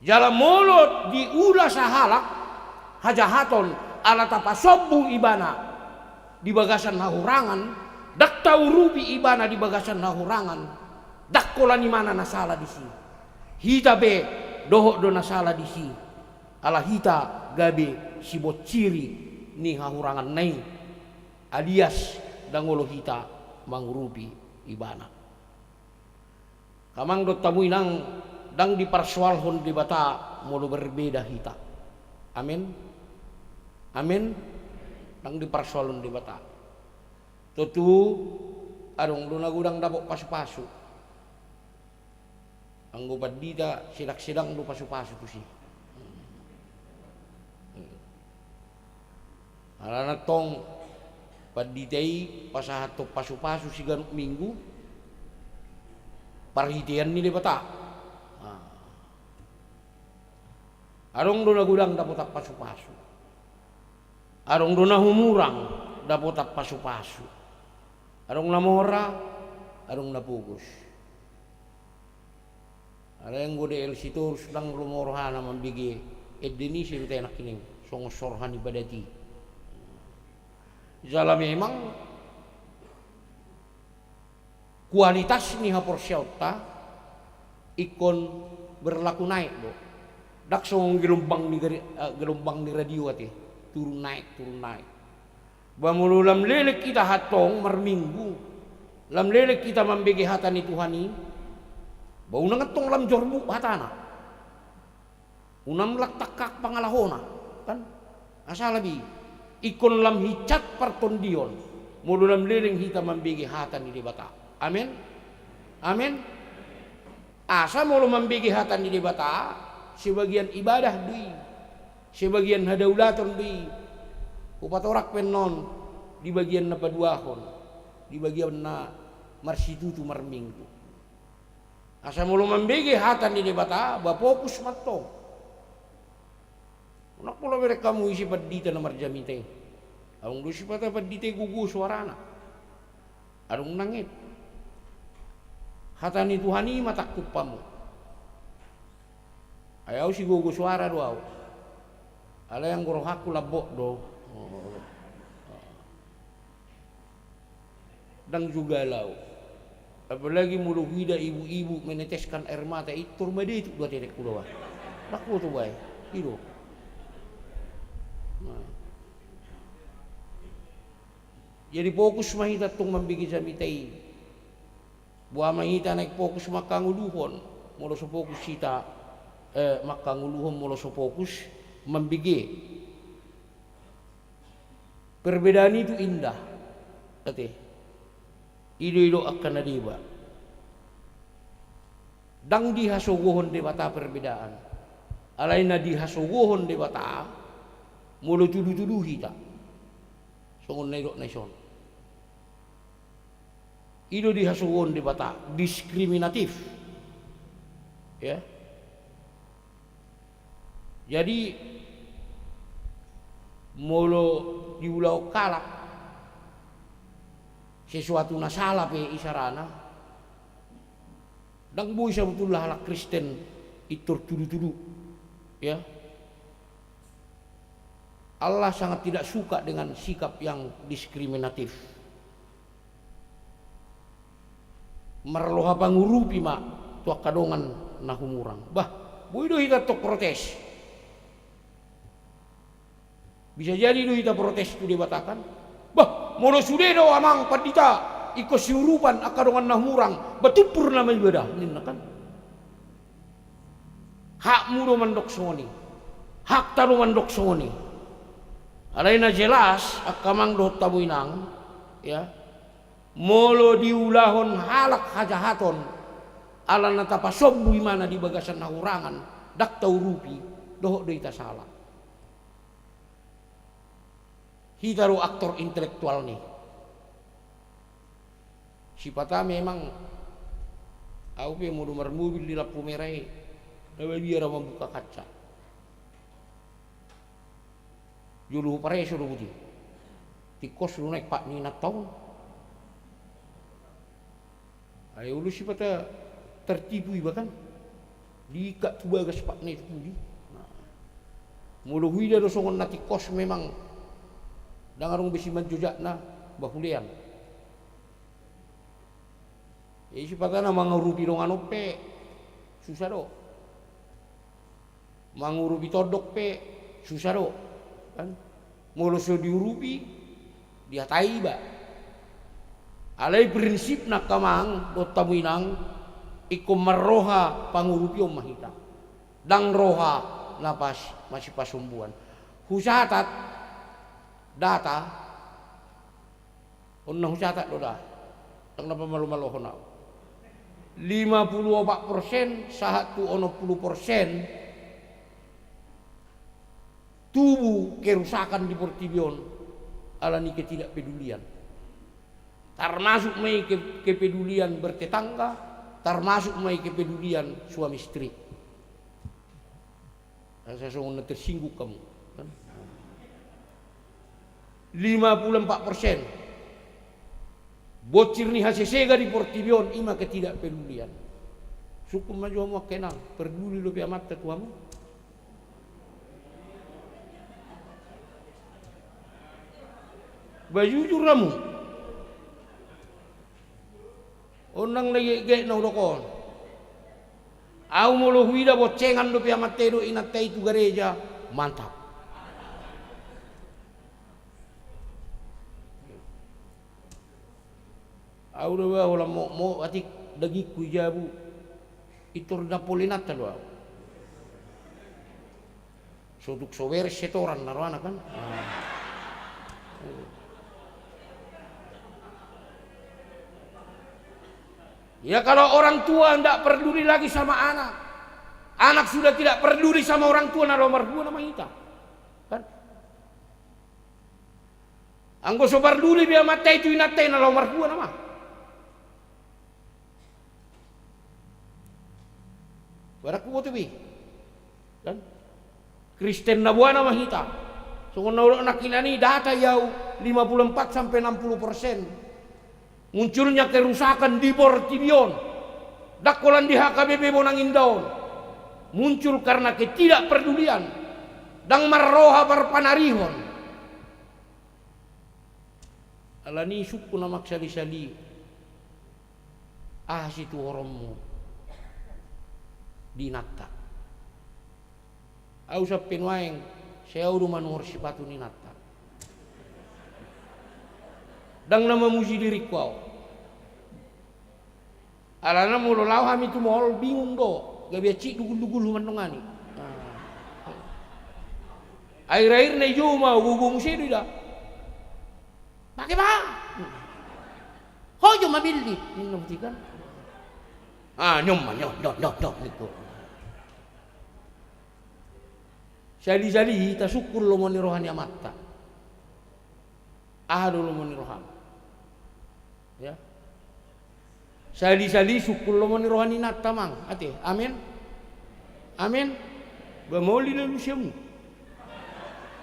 jala molot di ula sahalak hajahaton alata pasobu ibana di bagasan hahurangan dak taurubi ibana di bagasan hahurangan dak kola ni mana nasala di si hita be dohok do nasala di si ala hita gabe si bociri ni hahurangan nai alias dangolo hita mangurupi ibana kamang dot tamu inang dang dipersoalhon di bata mulu berbeda hita amin amin dang dipersoalhon di bata tutu arung duna gudang dapok pasu-pasu anggo badida sidak-sidang du pasu-pasu tu si alana tong paditei pasahato pasu-pasu sigan minggu parhitian ni bata arong dona gudang dapat pasu-pasu arong dona humurang dapat pasu-pasu arong namora arong napugus ada yang gode el situ sedang rumorhana mambigi edeni sih enak ini songosorhan ibadati jala memang kualitas ni haporsyauta ikon berlaku naik do dak song gelombang ni radio ati turun naik bamulu lam lelek kita hatong merminggu lam lelek kita membege hatani Tuhani bau nangatong lam jorbu hatana unam laktakak pangalahona kan asalabi ikon lam hicat partondion mulu lam leleng hita membigi hatan di bata amin amin asa mulu membigi hatan di bata sebagian ibadah dui sebagian hadaulaton dui upatorak penon di bagian na paduahon di bagian na marsitu marminggu asa mulu membigi hatan di bata bapokus matto nak pula mereka kamu isi padita na marjamite arung dusi pata padite gugu suarana arung nangit hatani Tuhani matakut pamu ayaw si gugu suara doaw ala yang gorohaku labok do dan juga lau apalagi mulu hida ibu-ibu meneteskan air mata itu rumade itu dua dedek kudawa nak po to bay hiro jadi fokus mahita tung mambigi jamitai buah mahita naik fokus makanguluhon molo so fokus kita makanguluhon molo so fokus mambigi perbedaan itu indah ate ido akan nadiba dang dihasuguhon debata perbedaan alaina dihasuguhon debata mulu tuduh-tuduh kita songon naidok naison ido dihasugon di bata diskriminatif ya jadi mulu diulau kalak sesuatu nasalah pe isarana dang buy sa betul halak Kristen itur tudu-tudu. Ya. Allah sangat tidak suka dengan sikap yang diskriminatif. Marloha pangurupi mak tua kadongan nahumurang. Bah, boido hita tok protes. Bisa jadi do hita protes tu dibatakan. Bah, mono sude do amang padita iko siurupan akadongan nahumurang batupur nama ibadah ninna kan. Hak mudo mandok soni. Hak taru mandok soni. Alaina jelas akamang do tabuinang ya. Molo diulahon halak hajahaton ala natapa sobu mana di bagasan nahurangan dak taurupi dohok do ita salah. Hitaru aktor intelektual nih. Sipata memang aku pe mau nomor mobil di lampu merah lalu biar membuka kaca. Julu pare suruh budi. Tikos lu naik pak ni nak tahun. Ayo lu sipata tertipu bahkan diikat tu bagas pak ni tu budi. Mulu huida do songon nati kos memang dangarung besi manjujakna bahulian. Sipata na mangurupi dong anu pe susah do. Mangurupi todok pe susah do. Kan mulu so diurupi dia taiba. Alai prinsip nak kamang do tamuinang iko marroha pangurupi mahita. Dang roha napas masih pasumbuan. Husatat data onna husatat do dah. Tang napa malu-malu hona. 54% sahat tu 60% tubuh kerusakan di Portibion alani ketidakpedulian. Termasuk mai kepedulian bertetangga, termasuk mai kepedulian suami istri. Saya sungguh tersinggung kamu. Kan? 54%. Bocir ni hasesega di Portibion ima ketidakpedulian. Sukum maju mau kenal, peduli lebih amat tuamu. Bajujur ramu. Onang lagi gek na udokon. Au molo huida bocengan do pia matedo inatai tu gereja mantap. Au do wala mo atik dagi kujabu itur Napolinata do. Soduk sower setoran narwana kan. Ya kalau orang tua tidak peduli lagi sama anak, anak sudah tidak peduli sama orang tua, nah nomor 2 nama kita, kan? Anggo so peduli biar mata itu inatai, nah nomor 2 nama. Baraku botu bi, kan? Kristen na buana nama kita, so kalau nak kilani data yau 54 sampai 60%. Munculnya kerusakan di Portibion, dakolan di HKBP Bonangin daun, muncul karena ketidakpedulian dan marroha berpanarihon. Alani suku nama sali-sali, situ orangmu dinatta. Aku sapin waeng, saya udah manur sipatu ninatta. Dan nama muji diri kau. Alana mulu lau kami tu mohol bingung do, gak biar cik dugul-dugul menungani. Air-air na juma gugum sedu dah. Pakai bang. Ho cuma bildi, ini nanti kan. Nyom itu. Sali-sali tasukul lo moni rohani amatta. Dulu moni roham. Ya. Sali-sali sukul lo moni rohani natta mang. Ate, amin. Amin. Bamoli na lusiamu.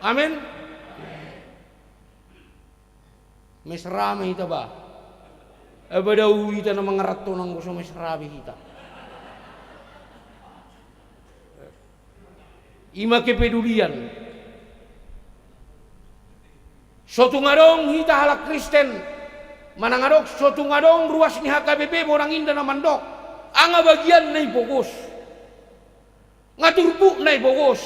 Amin. Mesrame kita ba. Abadaw kita na mga rato ng gusto mesrame kita. ima kepedulian. Sotu ngadong hita halak Kristen, manangadok sotu ngadong ruas ni HKBP borang indah na mandok. Anga bagian nai bogos, ngaturpu nai bogos.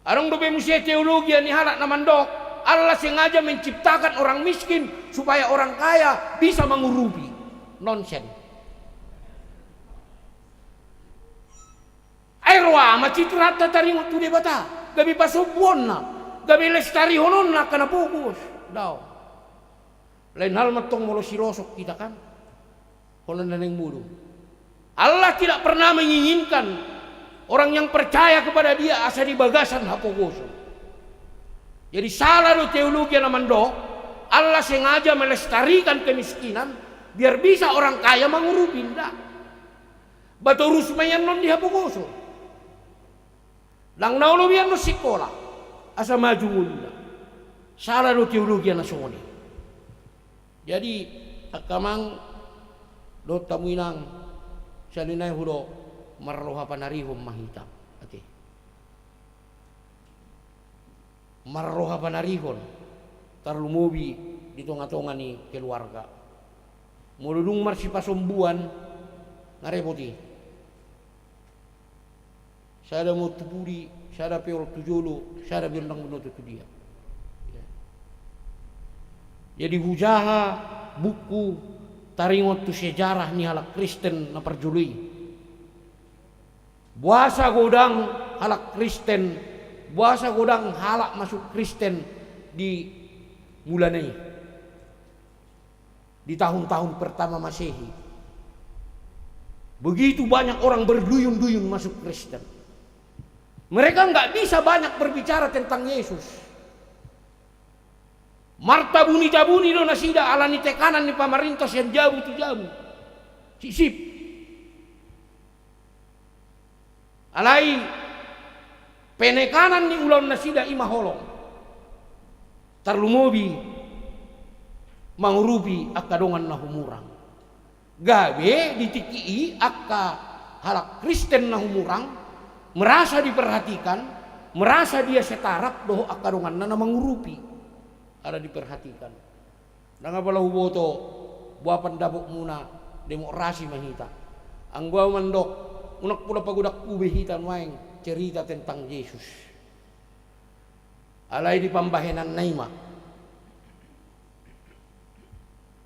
Arong dobe musia teologi ni halak na mandok. Allah sengaja menciptakan orang miskin supaya orang kaya bisa mengurupi. Nonsen. Airwa macitrata taringot tu debata, gabi pasubuon na. Gabi lestari honon na kana bugos daw. Lain hal matong molo silosok kita kan. Honon na neng mudu. Allah tidak pernah menginginkan orang yang percaya kepada Dia asa di bagasan hapogoso. Jadi salah do teologi na mandok. Allah sengaja melestarikan kemiskinan biar bisa orang kaya mengurupin dah. Batu rusmayan non di hapogoso. Lang naulubian no sekolah. Asa maju mula. Salah do teologi na songoni. Jadi akamang do tamuinang salinay hudo marroha panarihom mahita. Ate. Marroha panarihon tarlumubi di tonga-tonga ni keluarga. Muludung marsipasombuan ngarepoti. Sada mo tupuri, sada peor tujolo, sada birnang menutup dia. Jadi hujaha buku taringot tu sejarah ni halak Kristen na perjului. Buasa godang halak Kristen, buasa godang halak masuk Kristen di bulan ini. Di tahun-tahun pertama Masehi. Begitu banyak orang berduyun-duyun masuk Kristen. Mereka nggak bisa banyak berbicara tentang Yesus. Marta buni-jabuni do nasida alani tekanan ni pemerintah yang jauh tu jauh. Sisip. Alai penekanan ni ulang nasida ima holong. Tarlumobi mangurupi akadongan na humurang. Gabe ditiki akka halak Kristen na humurang. Merasa diperhatikan, merasa dia setarap doh akadongan na mangurupi. Ada diperhatikan. Nanga pala huboto buapan dabok muna demokrasi mahita. Ang gua mandok unak pula pagudak ubehitan waeng cerita tentang Yesus. Alai di pambahenan naima.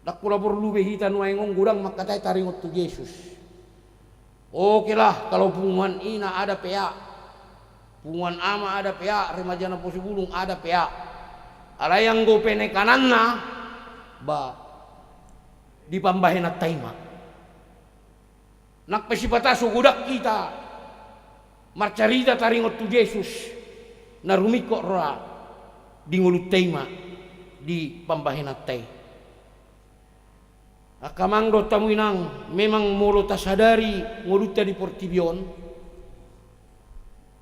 Dak pula perlu behitan waeng gudang makatay taringot tu Yesus. Oke lah kalau punguan ina ada pea, punguan ama ada pea, remaja na posibulung ada pea. Alayang go penekanan na ba di pambahin at taima. Nakpesipata sugudak kita marcarita taringot tu Yesus na rumiko ra di ngulut taima di pambahin at tay. Akamang do tamuinang memang molo tasadari ngulutta di Portibion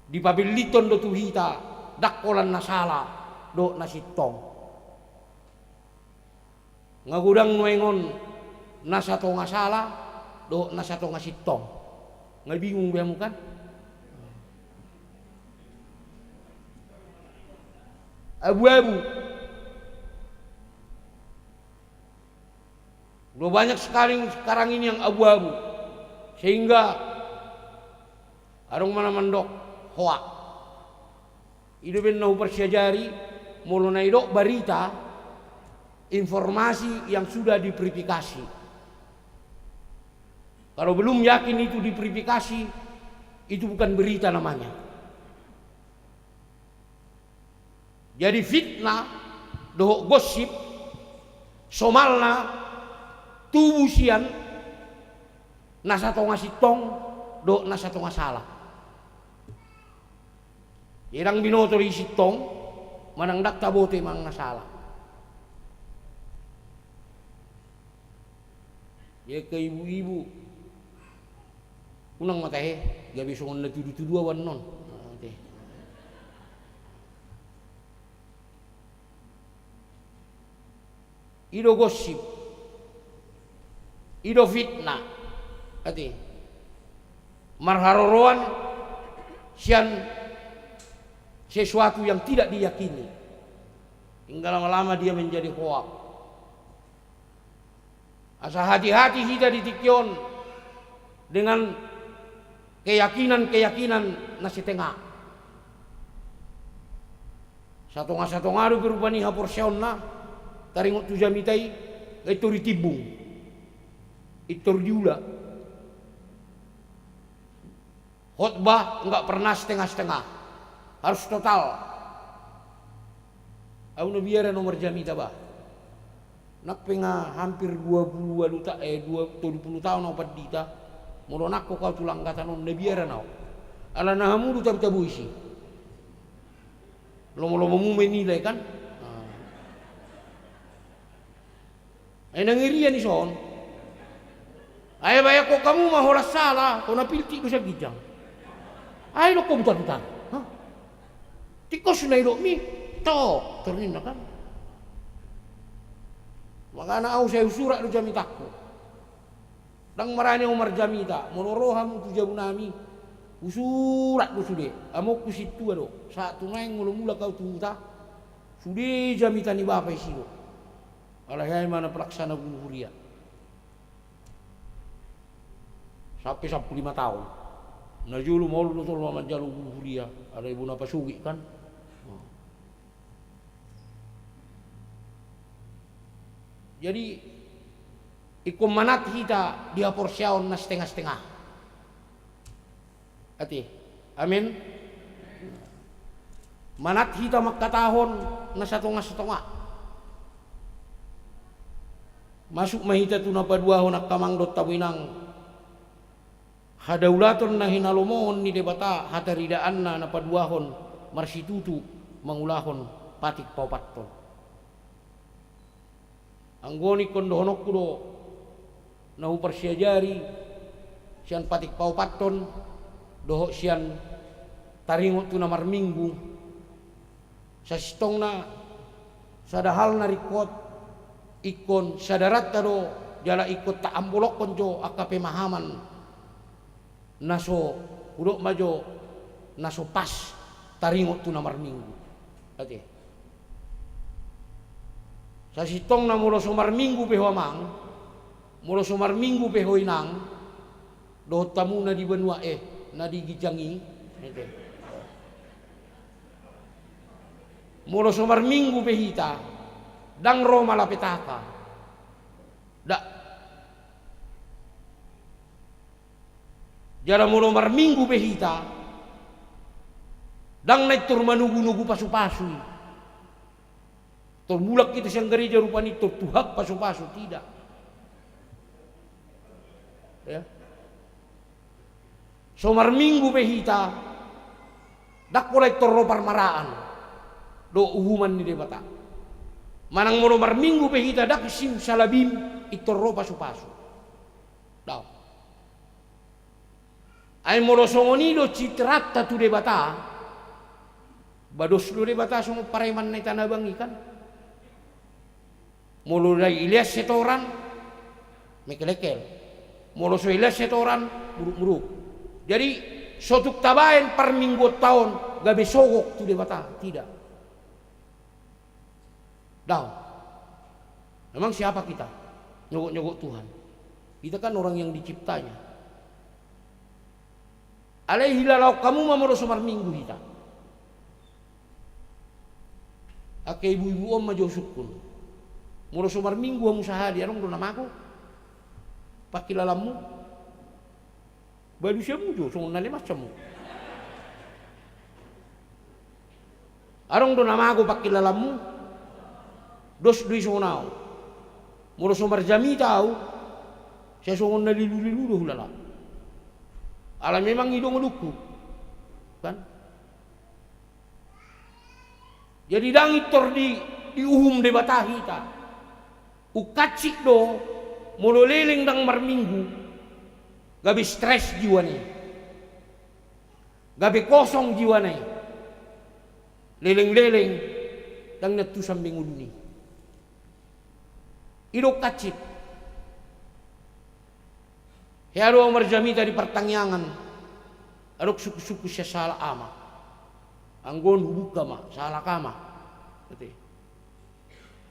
di pabiliton do tuhita dakkolan nasala do nasitong ngagudang nuengon nasato ngasala do nasato ngasitong ngai bingung bemu kan abu-abu. Udah banyak sekali sekarang ini yang abu-abu. Sehingga arung mana mandok hoa. Idupin nahu persyajari mulu naidok berita informasi yang sudah diverifikasi. Kalau belum yakin itu diverifikasi, itu bukan berita namanya. Jadi fitnah, doh gosip, somalna tubusian nasato ngasitong do nasato ngasalah. Irang binoto ri sitong manang dak tabote mang nasalah. Ya ke ibu-ibu unang matahe gabi songon na tudu-tudu awan non. Ido gosip, ido fitnah, ati marharoroan sian sesuatu yang tidak diyakini. Hingga lama-lama dia menjadi hoak. Asa hati-hati kita ditikyon dengan keyakinan-keyakinan nasi tengah. Satong-satong adu berubah haporsion na taringot tu jamitai itu ditibung. Itu diula. Khotbah enggak pernah setengah-setengah. Harus total. Aku biara nomor jamita bah. Nak penga hampir 20 tahun opat dita. Mula nak kau tulang kata non biara nau. Ala nahamu du tabu isi. Lomo-lomo mu menilai kan. Ay nangirian ni son. Ay baya ko kamu mah horas salah, ko napilti ko sa gidang. Ay lo ko butan-butan. Ha? Tikos na ilo mi. To, ternin na kan. Maka na ako sa surat do jamitakko. Dang marani umar jamita, monoroham tu jabu nami. Usurat do sude. Amok ku situ ado. Sa tunay mula-mula kau tuta. Sude jamita ni bapak sino. Alahai mana pelaksana bunuh huria. Sampai 15 tahun. Najulu mau lu tol maman jalu bunuh huria. Ada ibu napa sugi kan. Jadi ikum manat kita dia porsiaon na setengah-setengah. Ati. Amin. Manat kita makatahon na satong-satong. Masuk mahita tu napa dua honak kamangdot tawinang. Hadaulaton na hinalomon ni debata hataridaan na napa dua hon marsitutu mangulahon patik paupaton. Anggoni kondohonok kudo nahu persiajari sian patik paupaton doho sian taringot tu namar minggu sasitong na sadahal na rikot ikon sadarat tado jala ikut tak ambolok konjo akape mahaman naso udok majo naso pas taringot tu namar minggu ate sa sitong na mulo sumar minggu peho amang mulo sumar minggu peho inang do tamu na di benua na di gijangi ete mulo sumar minggu pehita dang roma lapetaka da jara mulo mar minggu pehita dang naik tur manugu-nugu pasu-pasu. Mulak kita siang gereja rupanya tuhak pasu-pasu tidak. Ya. Somar minggu behita dak mulai torropar maraan do uhuman ni debata. Manang moromar minggu behita dak sim salabim itorro pasu-pasu. Daw. Ay moro songonido citrata tu debata. Bados do debata songo pareman na tanabang ikan. Mulu dari Ilyas setoran mekelekel. Mulu so Ilyas setoran buruk-buruk. Jadi sotuk tabain per minggu tahun gabe sogok tu debata tidak. Daw. Memang siapa kita? Nyogok-nyogok Tuhan. Kita kan orang yang diciptanya. Alaihi lalau kamu mamoro sumar minggu kita. Ake ibu-ibu om majo sukun. Muro sumar minggu amu sahadi arong do namaku. Pakilalamu. Baru siamu jo songon nale macammu. Arong do namaku pakilalamu. Dos dui sonau. Muro sumar jami tahu. Saya songon nalilu-lilu do hulala. Ala memang hidung luku. Kan? Jadi dangit tor di uhum debata kita. Ukacik do mulu leleng dang marminggu gabi stres jiwa nih gabi kosong jiwa nih leleng-leleng dang netu sambing uluni idok kacik Hiaro marjamita di pertangyangan Adok suku-suku siya salah ama. Anggon hubuka ma, salah kama.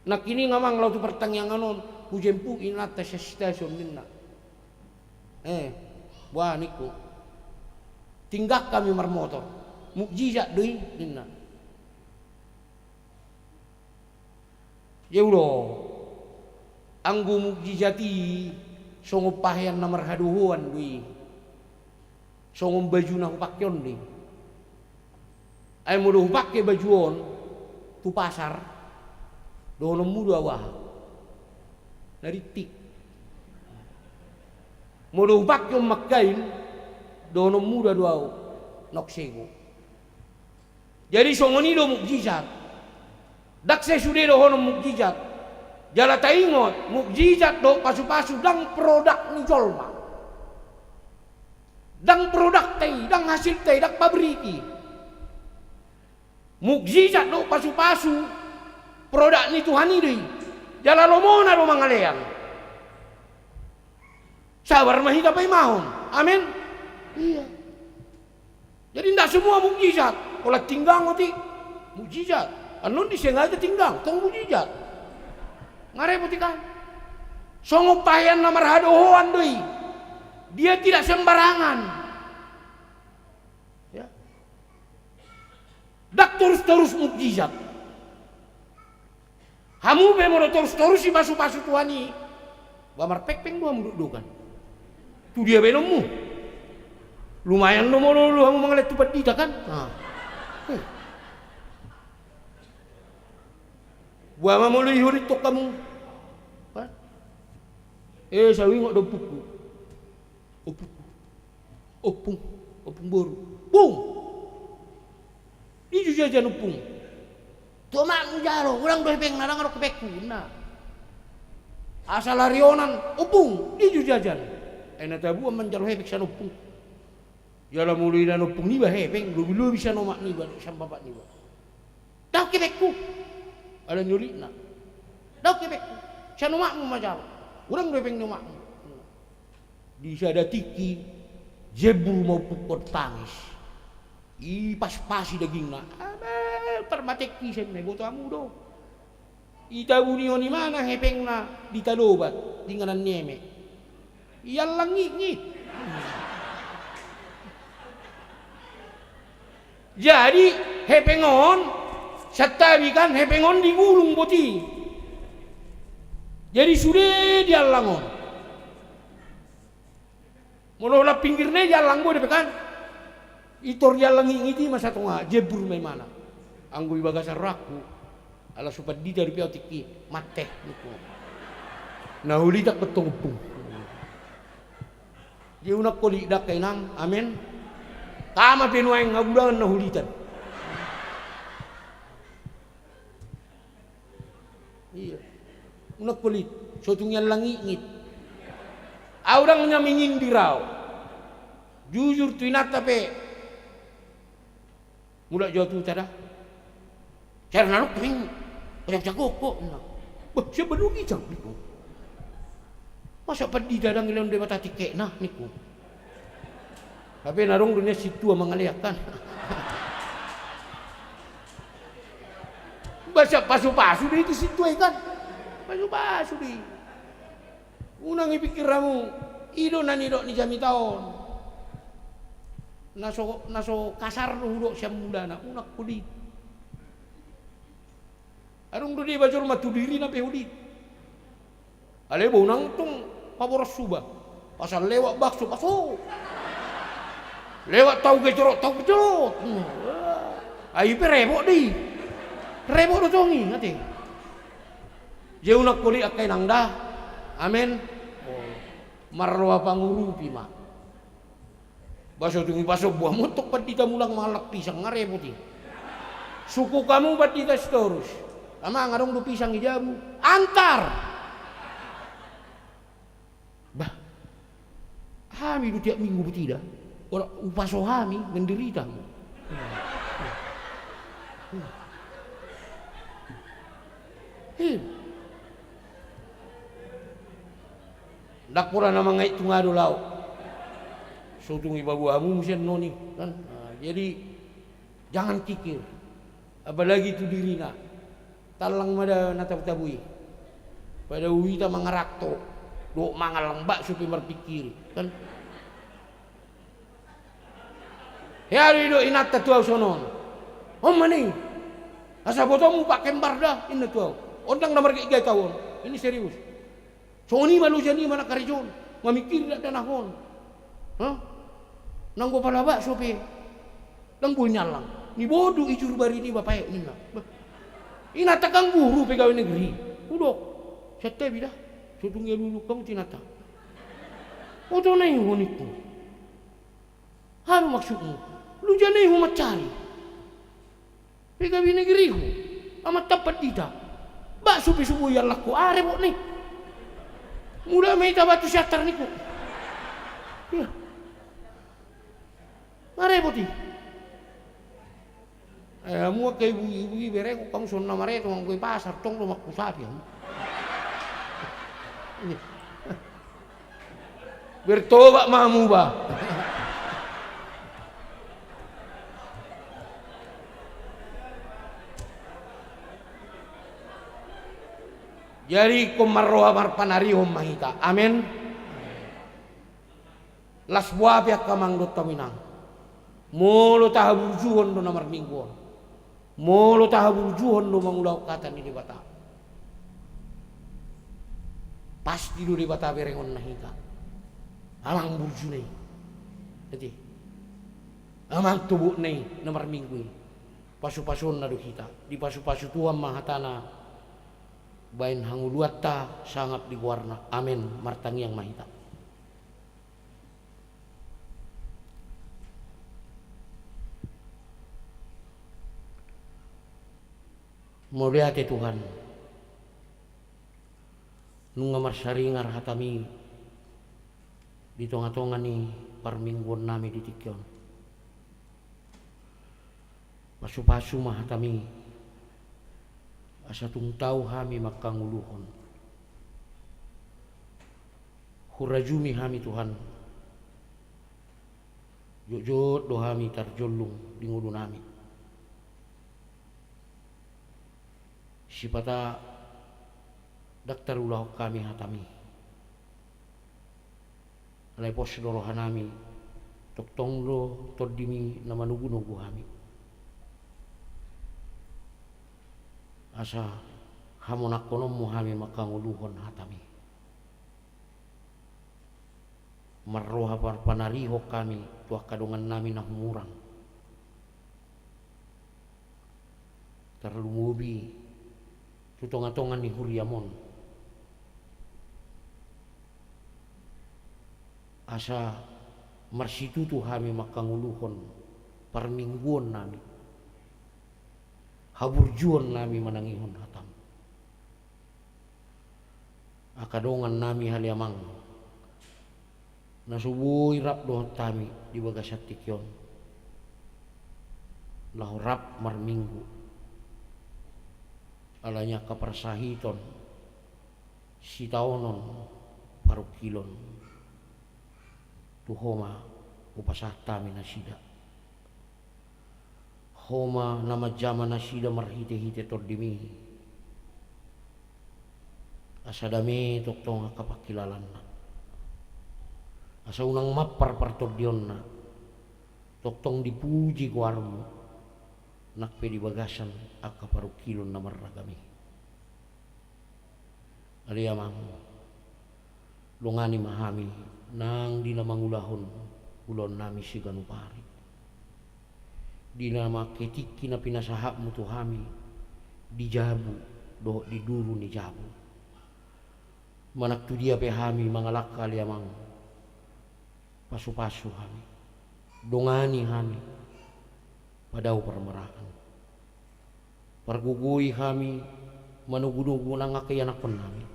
Nak ini ngamang lau tu pertanyaan non, hujempu inata siya stasiun minna. Wah niku. Tinggak kami marmotor. Mukjizat deui minna. Yaulo. Anggo mukjizati songo pahian namar haduhuan deui. Songo baju na pakyon deui. Ay mo do pakai bajuon tu pasar dono muda wah naritik mo do pakai makain dono muda doao noksego jadi songoni do mukjizat dak se sude do hono mukjizat jala taingot mukjizat do pasu-pasu dang produk ni jolma dang produk tei dang hasil tei dak pabriki mukjizat do pasu-pasu produk ni Tuhan ini jala lomona do mangaleang sabar mah hita pai mahon amin iya jadi ndak semua mukjizat kalau tinggang oti mukjizat anon disengaja tinggang tong mukjizat ngarepoti kan songo payan namar hadohoan deui dia tidak sembarangan dak terus mukjizat. Hamu be mo terus si pasu-pasu tuani. Bamar pekpeng dua mudukan. Tu dia be nomu. Lumayan no mo lu hamu mangalet tu padita kan? Buah mo lu yurit tok kamu. Sawi ngok do puku. Opung boru. Bung. Di jajan upung. Tuh mak jaro, urang doh peng narang ro kepekku na. Asal larionan upung di jajan. Ena tabu menjaro hepek san upung. Jala mulai dan upung ni bah hepeng, lu bisa nomak ni bah sam bapak ni bah. Dah kepekku. Ada nyuri na. Dah kepekku. San nomakmu majaro. Urang doh peng nomak. Di sada tiki jebul mau pukul tangis. Pas-pasi daging na. Termatek kisah na boto amu do. Ita bunion ni mana hepeng na ditalobat dinganan neme. Iyang langit. Jadi hepengon satabi kan hepengon digulung boti. Jadi sudah dia langon. Monola pinggirnya jalan bo kan. Itor jalan ngiti masa tonga jebur me mana. Anggo ibagasa raku ala supad di dari piotiki mateh niku. Nah uli tak betongpung. Dia unak koli dak kainang amin. Tama penuang ngabudan na hulitan. Iya. Unak koli sotungnya langit. Aurang nyamingin dirau. Jujur tuinat tapi mula jauh tu tada. Cara naluk kering banyak jago kok. Wah, siapa dulu kijang niku. Masa padi dadang ilon de mata tikek nah niku. Tapi narung dunia situ mangaliakan. Baca pasu-pasu di itu situ kan. Pasu-pasu di. Unang ipikir kamu ido nani dok ni jami tahun. Naso kasar dulu siam mudana unak kulit. Arung do di bajur matu diri na pehudi. Ale bonang tung paboros suba. Pasal lewat bakso paso. Lewat tahu gecerot. Ayo pe rebok di. Rebok do tongi ngati. Je unak kulit akai nangda. Amin. Marwa pangurupi mah. Baso tungi baso buah motok patita mulang malak pisang ngareputi. Suku kamu patita storus. Ama ngarong do pisang ijamu. Antar. Bah. Hami do tiap minggu betida. Ora upaso hami menderita. Dak pura nama ngai tungadu lau. Sotung ibabuamu musian noni kan. Jadi jangan kikir. Apalagi itu dirina. Talang mada natab-tabui. Pada uita mangarakto. Do mangalang bak supaya berpikir kan. Ya do inat tuau sonon. Maning. Asa botomu pak kembar dah ini tuau. Ondang nomor ketiga tahun. Ini serius. Soni malu jani mana karijon. Mamikir dak danahon. Nanggo palabak sope. Langgul nyalang. Ni bodoh ijur bari ni bapak ni na. Ina takang guru pegawai negeri. Udok. Sate bidah. Sutungnya dulu kamu tinata. Oto na ihon itu. Ano maksudmu? Lu jangan ihon macari. Pegawai negeri ho. Amat tapat tidak. Bak supi-supu yang laku. Are bok ni. Mula may tabatu syatar ni ko. Ya. Are bok ni. Mua kay ibu bere ko kamu son namare tong koy pasar tong lo makusapi. Bertobat mamu ba. Jadi kumarroha marpanarihom mahita. Amin. Las buah pihak kamang dot taminang. Molo tahabujuhon do namar mingguon. Molo tahabujuhon do mangulau kata ni di bata. Pasti do di bata berengon nahita. Amang burju nei. Jadi amang tubuh nei namar minggu. Pasu-pasun na do kita. Di pasu-pasu tuam mahatana. Bain hanguluatta sangat diguarna. Amin. Martangi yang mahita. Muliate Tuhan. Nunga marsaringar hatami di tonga-tonga ni parmingguan nami di tikyon. Pasu-pasu mahatami asa tung tau hami makanguluhon. Hurajumi hami Tuhan. Jojot do hami tarjolung di ngudu nami. Sipata daktar ulah kami hatami. Lepos dorohanami tok tonglo todimi nama nugu-nugu hami. Asa hamonakonom muhami makanguluhon hatami. Marroha parpanariho kami tuah kadongan nami nah murang. Terlumubi tutonga-tongan ni huriamon. Asa marsitutu hami makanguluhon parmingguon nami. Haburjuan nami manangihon hatam. Akadongan nami haliamang. Nasubuhi rap doh tami di bagasat tikyon. Lahu rap marminggu. Alanya kapersahiton. Sitaonon parukilon. Tuhoma upasah tami nasida. Homa nama jama nasida marhite-hite tordimi. Asadami toktong kapakilalanna. Asa unang mapar partordionna. Toktong dipuji kuarmu. Nakpe di bagasan akaparukilon namar ragami. Aliamang lungani mahami nang di namangulahon ulon nami siganupari. Di nama ketiki na pinasahap mo tuhami di jabu do di duru ni jabu. Manak tu dia pehami mangalak kali amang pasu-pasu hami. Dongani hami padau permerahan. Pargugui hami manugu-nugu nangakay anak pun nami.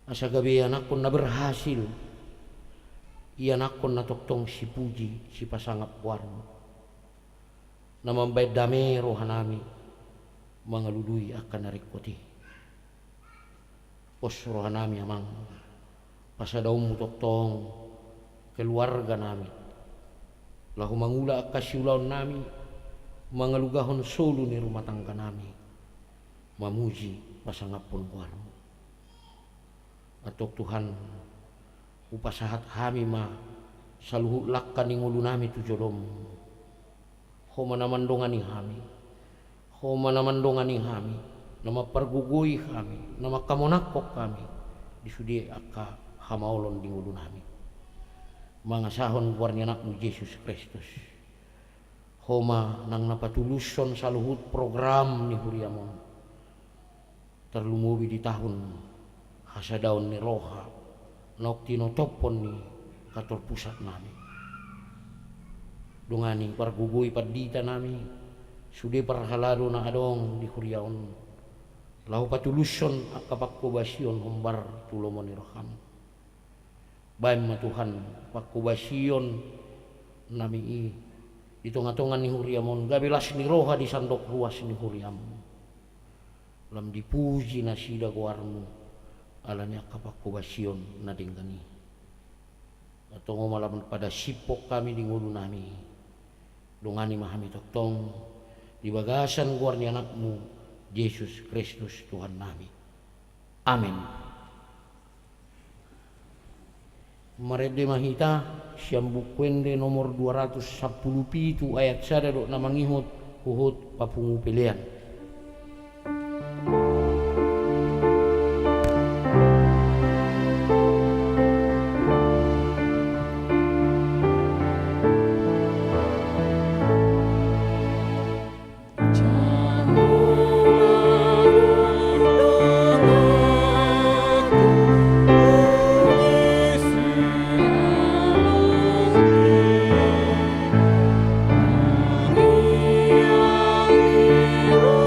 Asa gabi anak pun na berhasil. Iyanak pun na toktong si puji si pasangap warmo. Namambay dame rohanami mangaludui akan narikoti. Pos rohanami amang pasadaw mo toktong keluarga nami. Lahu mangula kasiulaon nami, mangalugahon solu ni rumah tangga nami, mamuji pasangapun kuarmu. Atok Tuhan upasahat kami ma saluhut lakkan ning ulu nami tu jolom. Ho manamandongani kami, ho manamandongani kami, nama pergugui kami, nama kamonakok kami, disudi akka hamaolon di ulu nami. Mangasahon warnya anakmu Yesus Kristus. Homa nang napatuluson saluhut program ni huriamon. Terlumubi di tahun hasadaon ni roha. Nok tinotopon ni kator pusat nami. Dungani pargugui pardita nami. Sude parhalado na adong di huriaon. Lahu patuluson akapakkobasion hombar tulomon ni roham. Baim ma Tuhan pakkubasion nami itongatongan ni huriamon gabelas ni roha di sandok ruas ni huriam lam dipuji na sida guarmu alanya kapakkubasion na dinggani atongo malam pada sipok kami di ngulu nami dongani mahami toktong di bagasan guarni anakmu Yesus Kristus Tuhan nami. Amin. Marede mahita siambu kwende nomor 217 ayat sada dok namangihut uhut papungu pilihan. Hero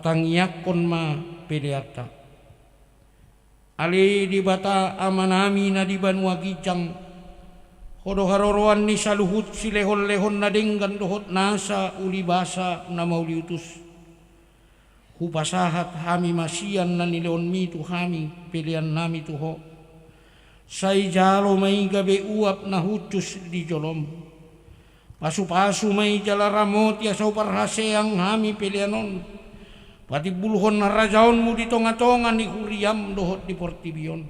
patangiyakon ma peleata. Ali di bata amanami na di Banua Gijang, hodo haroroan ni saluhut si lehon-lehon na denggan dohot nasa uli basa na mauliutus. Hupasahat hami masian na nileon mi tu hami pilihan nami tuho. Say jalo may gabi uap na hutus di jolom. Pasu-pasu may jalaramot ya sau parhaseang hami pilihanon. Pati buluhon na rajaon mo di tonga-tonga ni Huriam dohot di Portibion.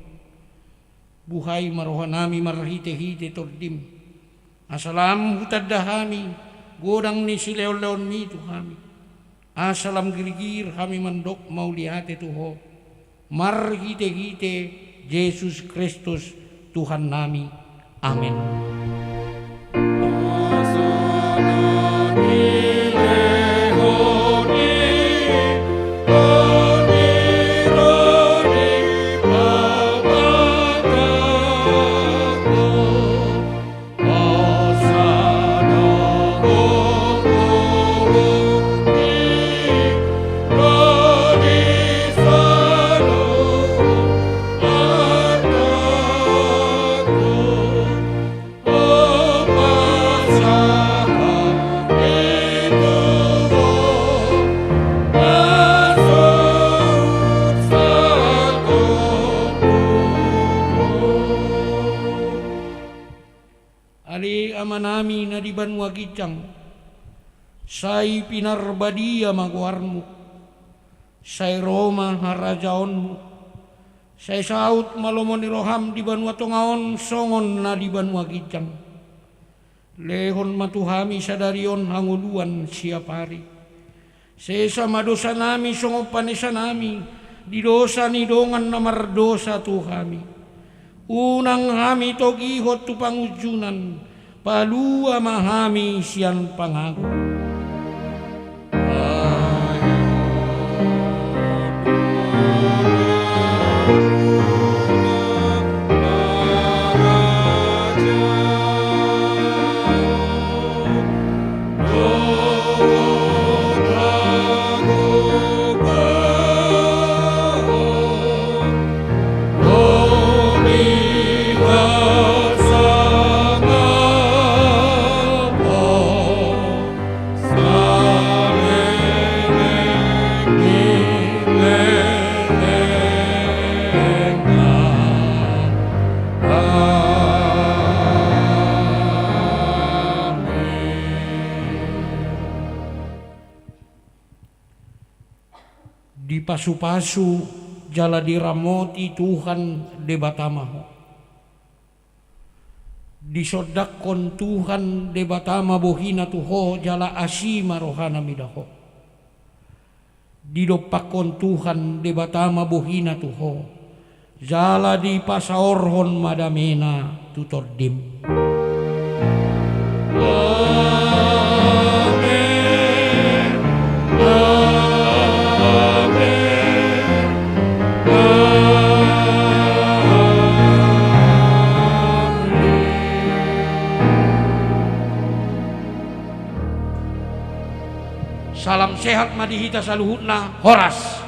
Buhay marohan nami marhite-hite tordim. Asalam hutad dahami, godang ni si leon-leon mi tu hami. Asalam girigir kami mandok maulihate tuho. Marhite-hite Yesus Kristus Tuhan nami. Amin. Amanami na di Banua Gijang, say pinarbadia maguarmu, say Roma harajaonmu, say saut malomoni roham di Banua Tongaon songon na di Banua Gijang, lehon matuhami sadarion hanguluan siapari, sesa madosa nami songo panesa nami, di dosa ni dongan namardosa tuhami, unang hami togihot tu pangujunan, palua mahami sian pangagu. Di pasu-pasu jala diramoti Tuhan debatamaho. Disodakon Tuhan debatama bohina tuho jala asima rohana midaho. Didopakon Tuhan debatama bohina tuho jala di pasaorhon madamena tutordim. Salam sehat madihita saluhutna Horas.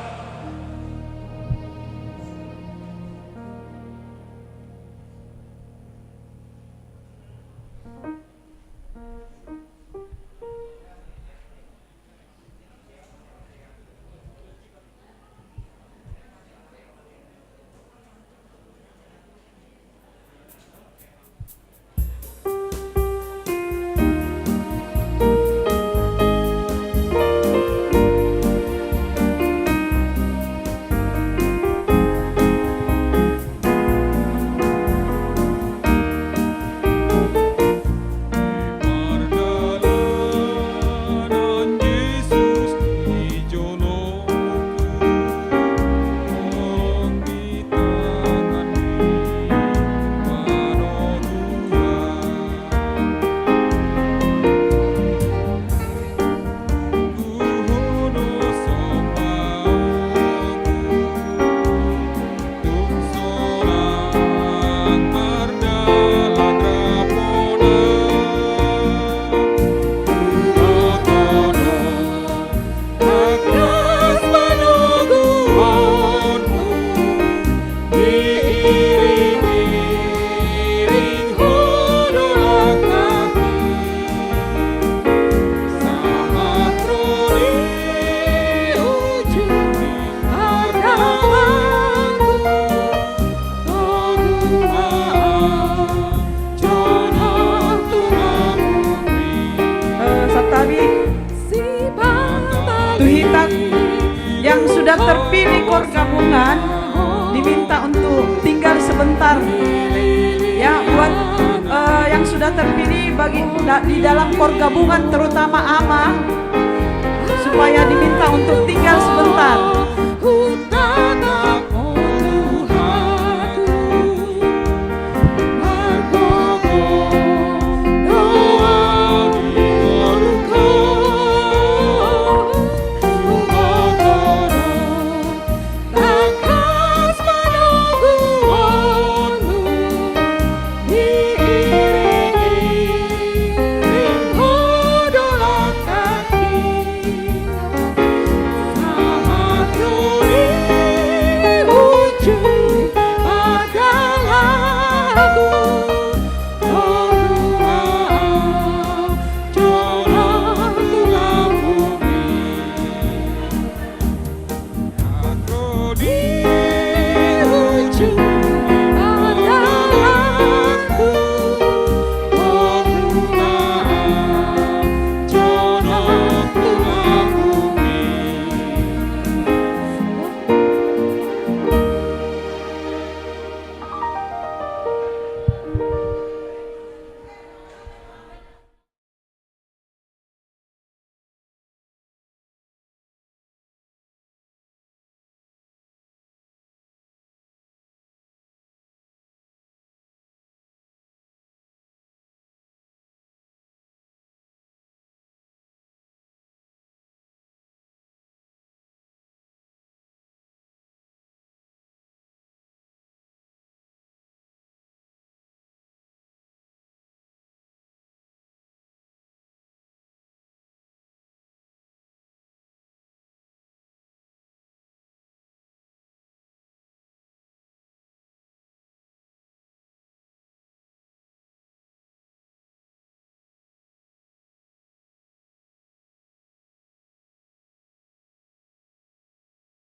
sudah terpilih kor gabungan diminta untuk tinggal sebentar. Ya, buat yang sudah terpilih di dalam kor gabungan terutama ama supaya diminta untuk tinggal sebentar.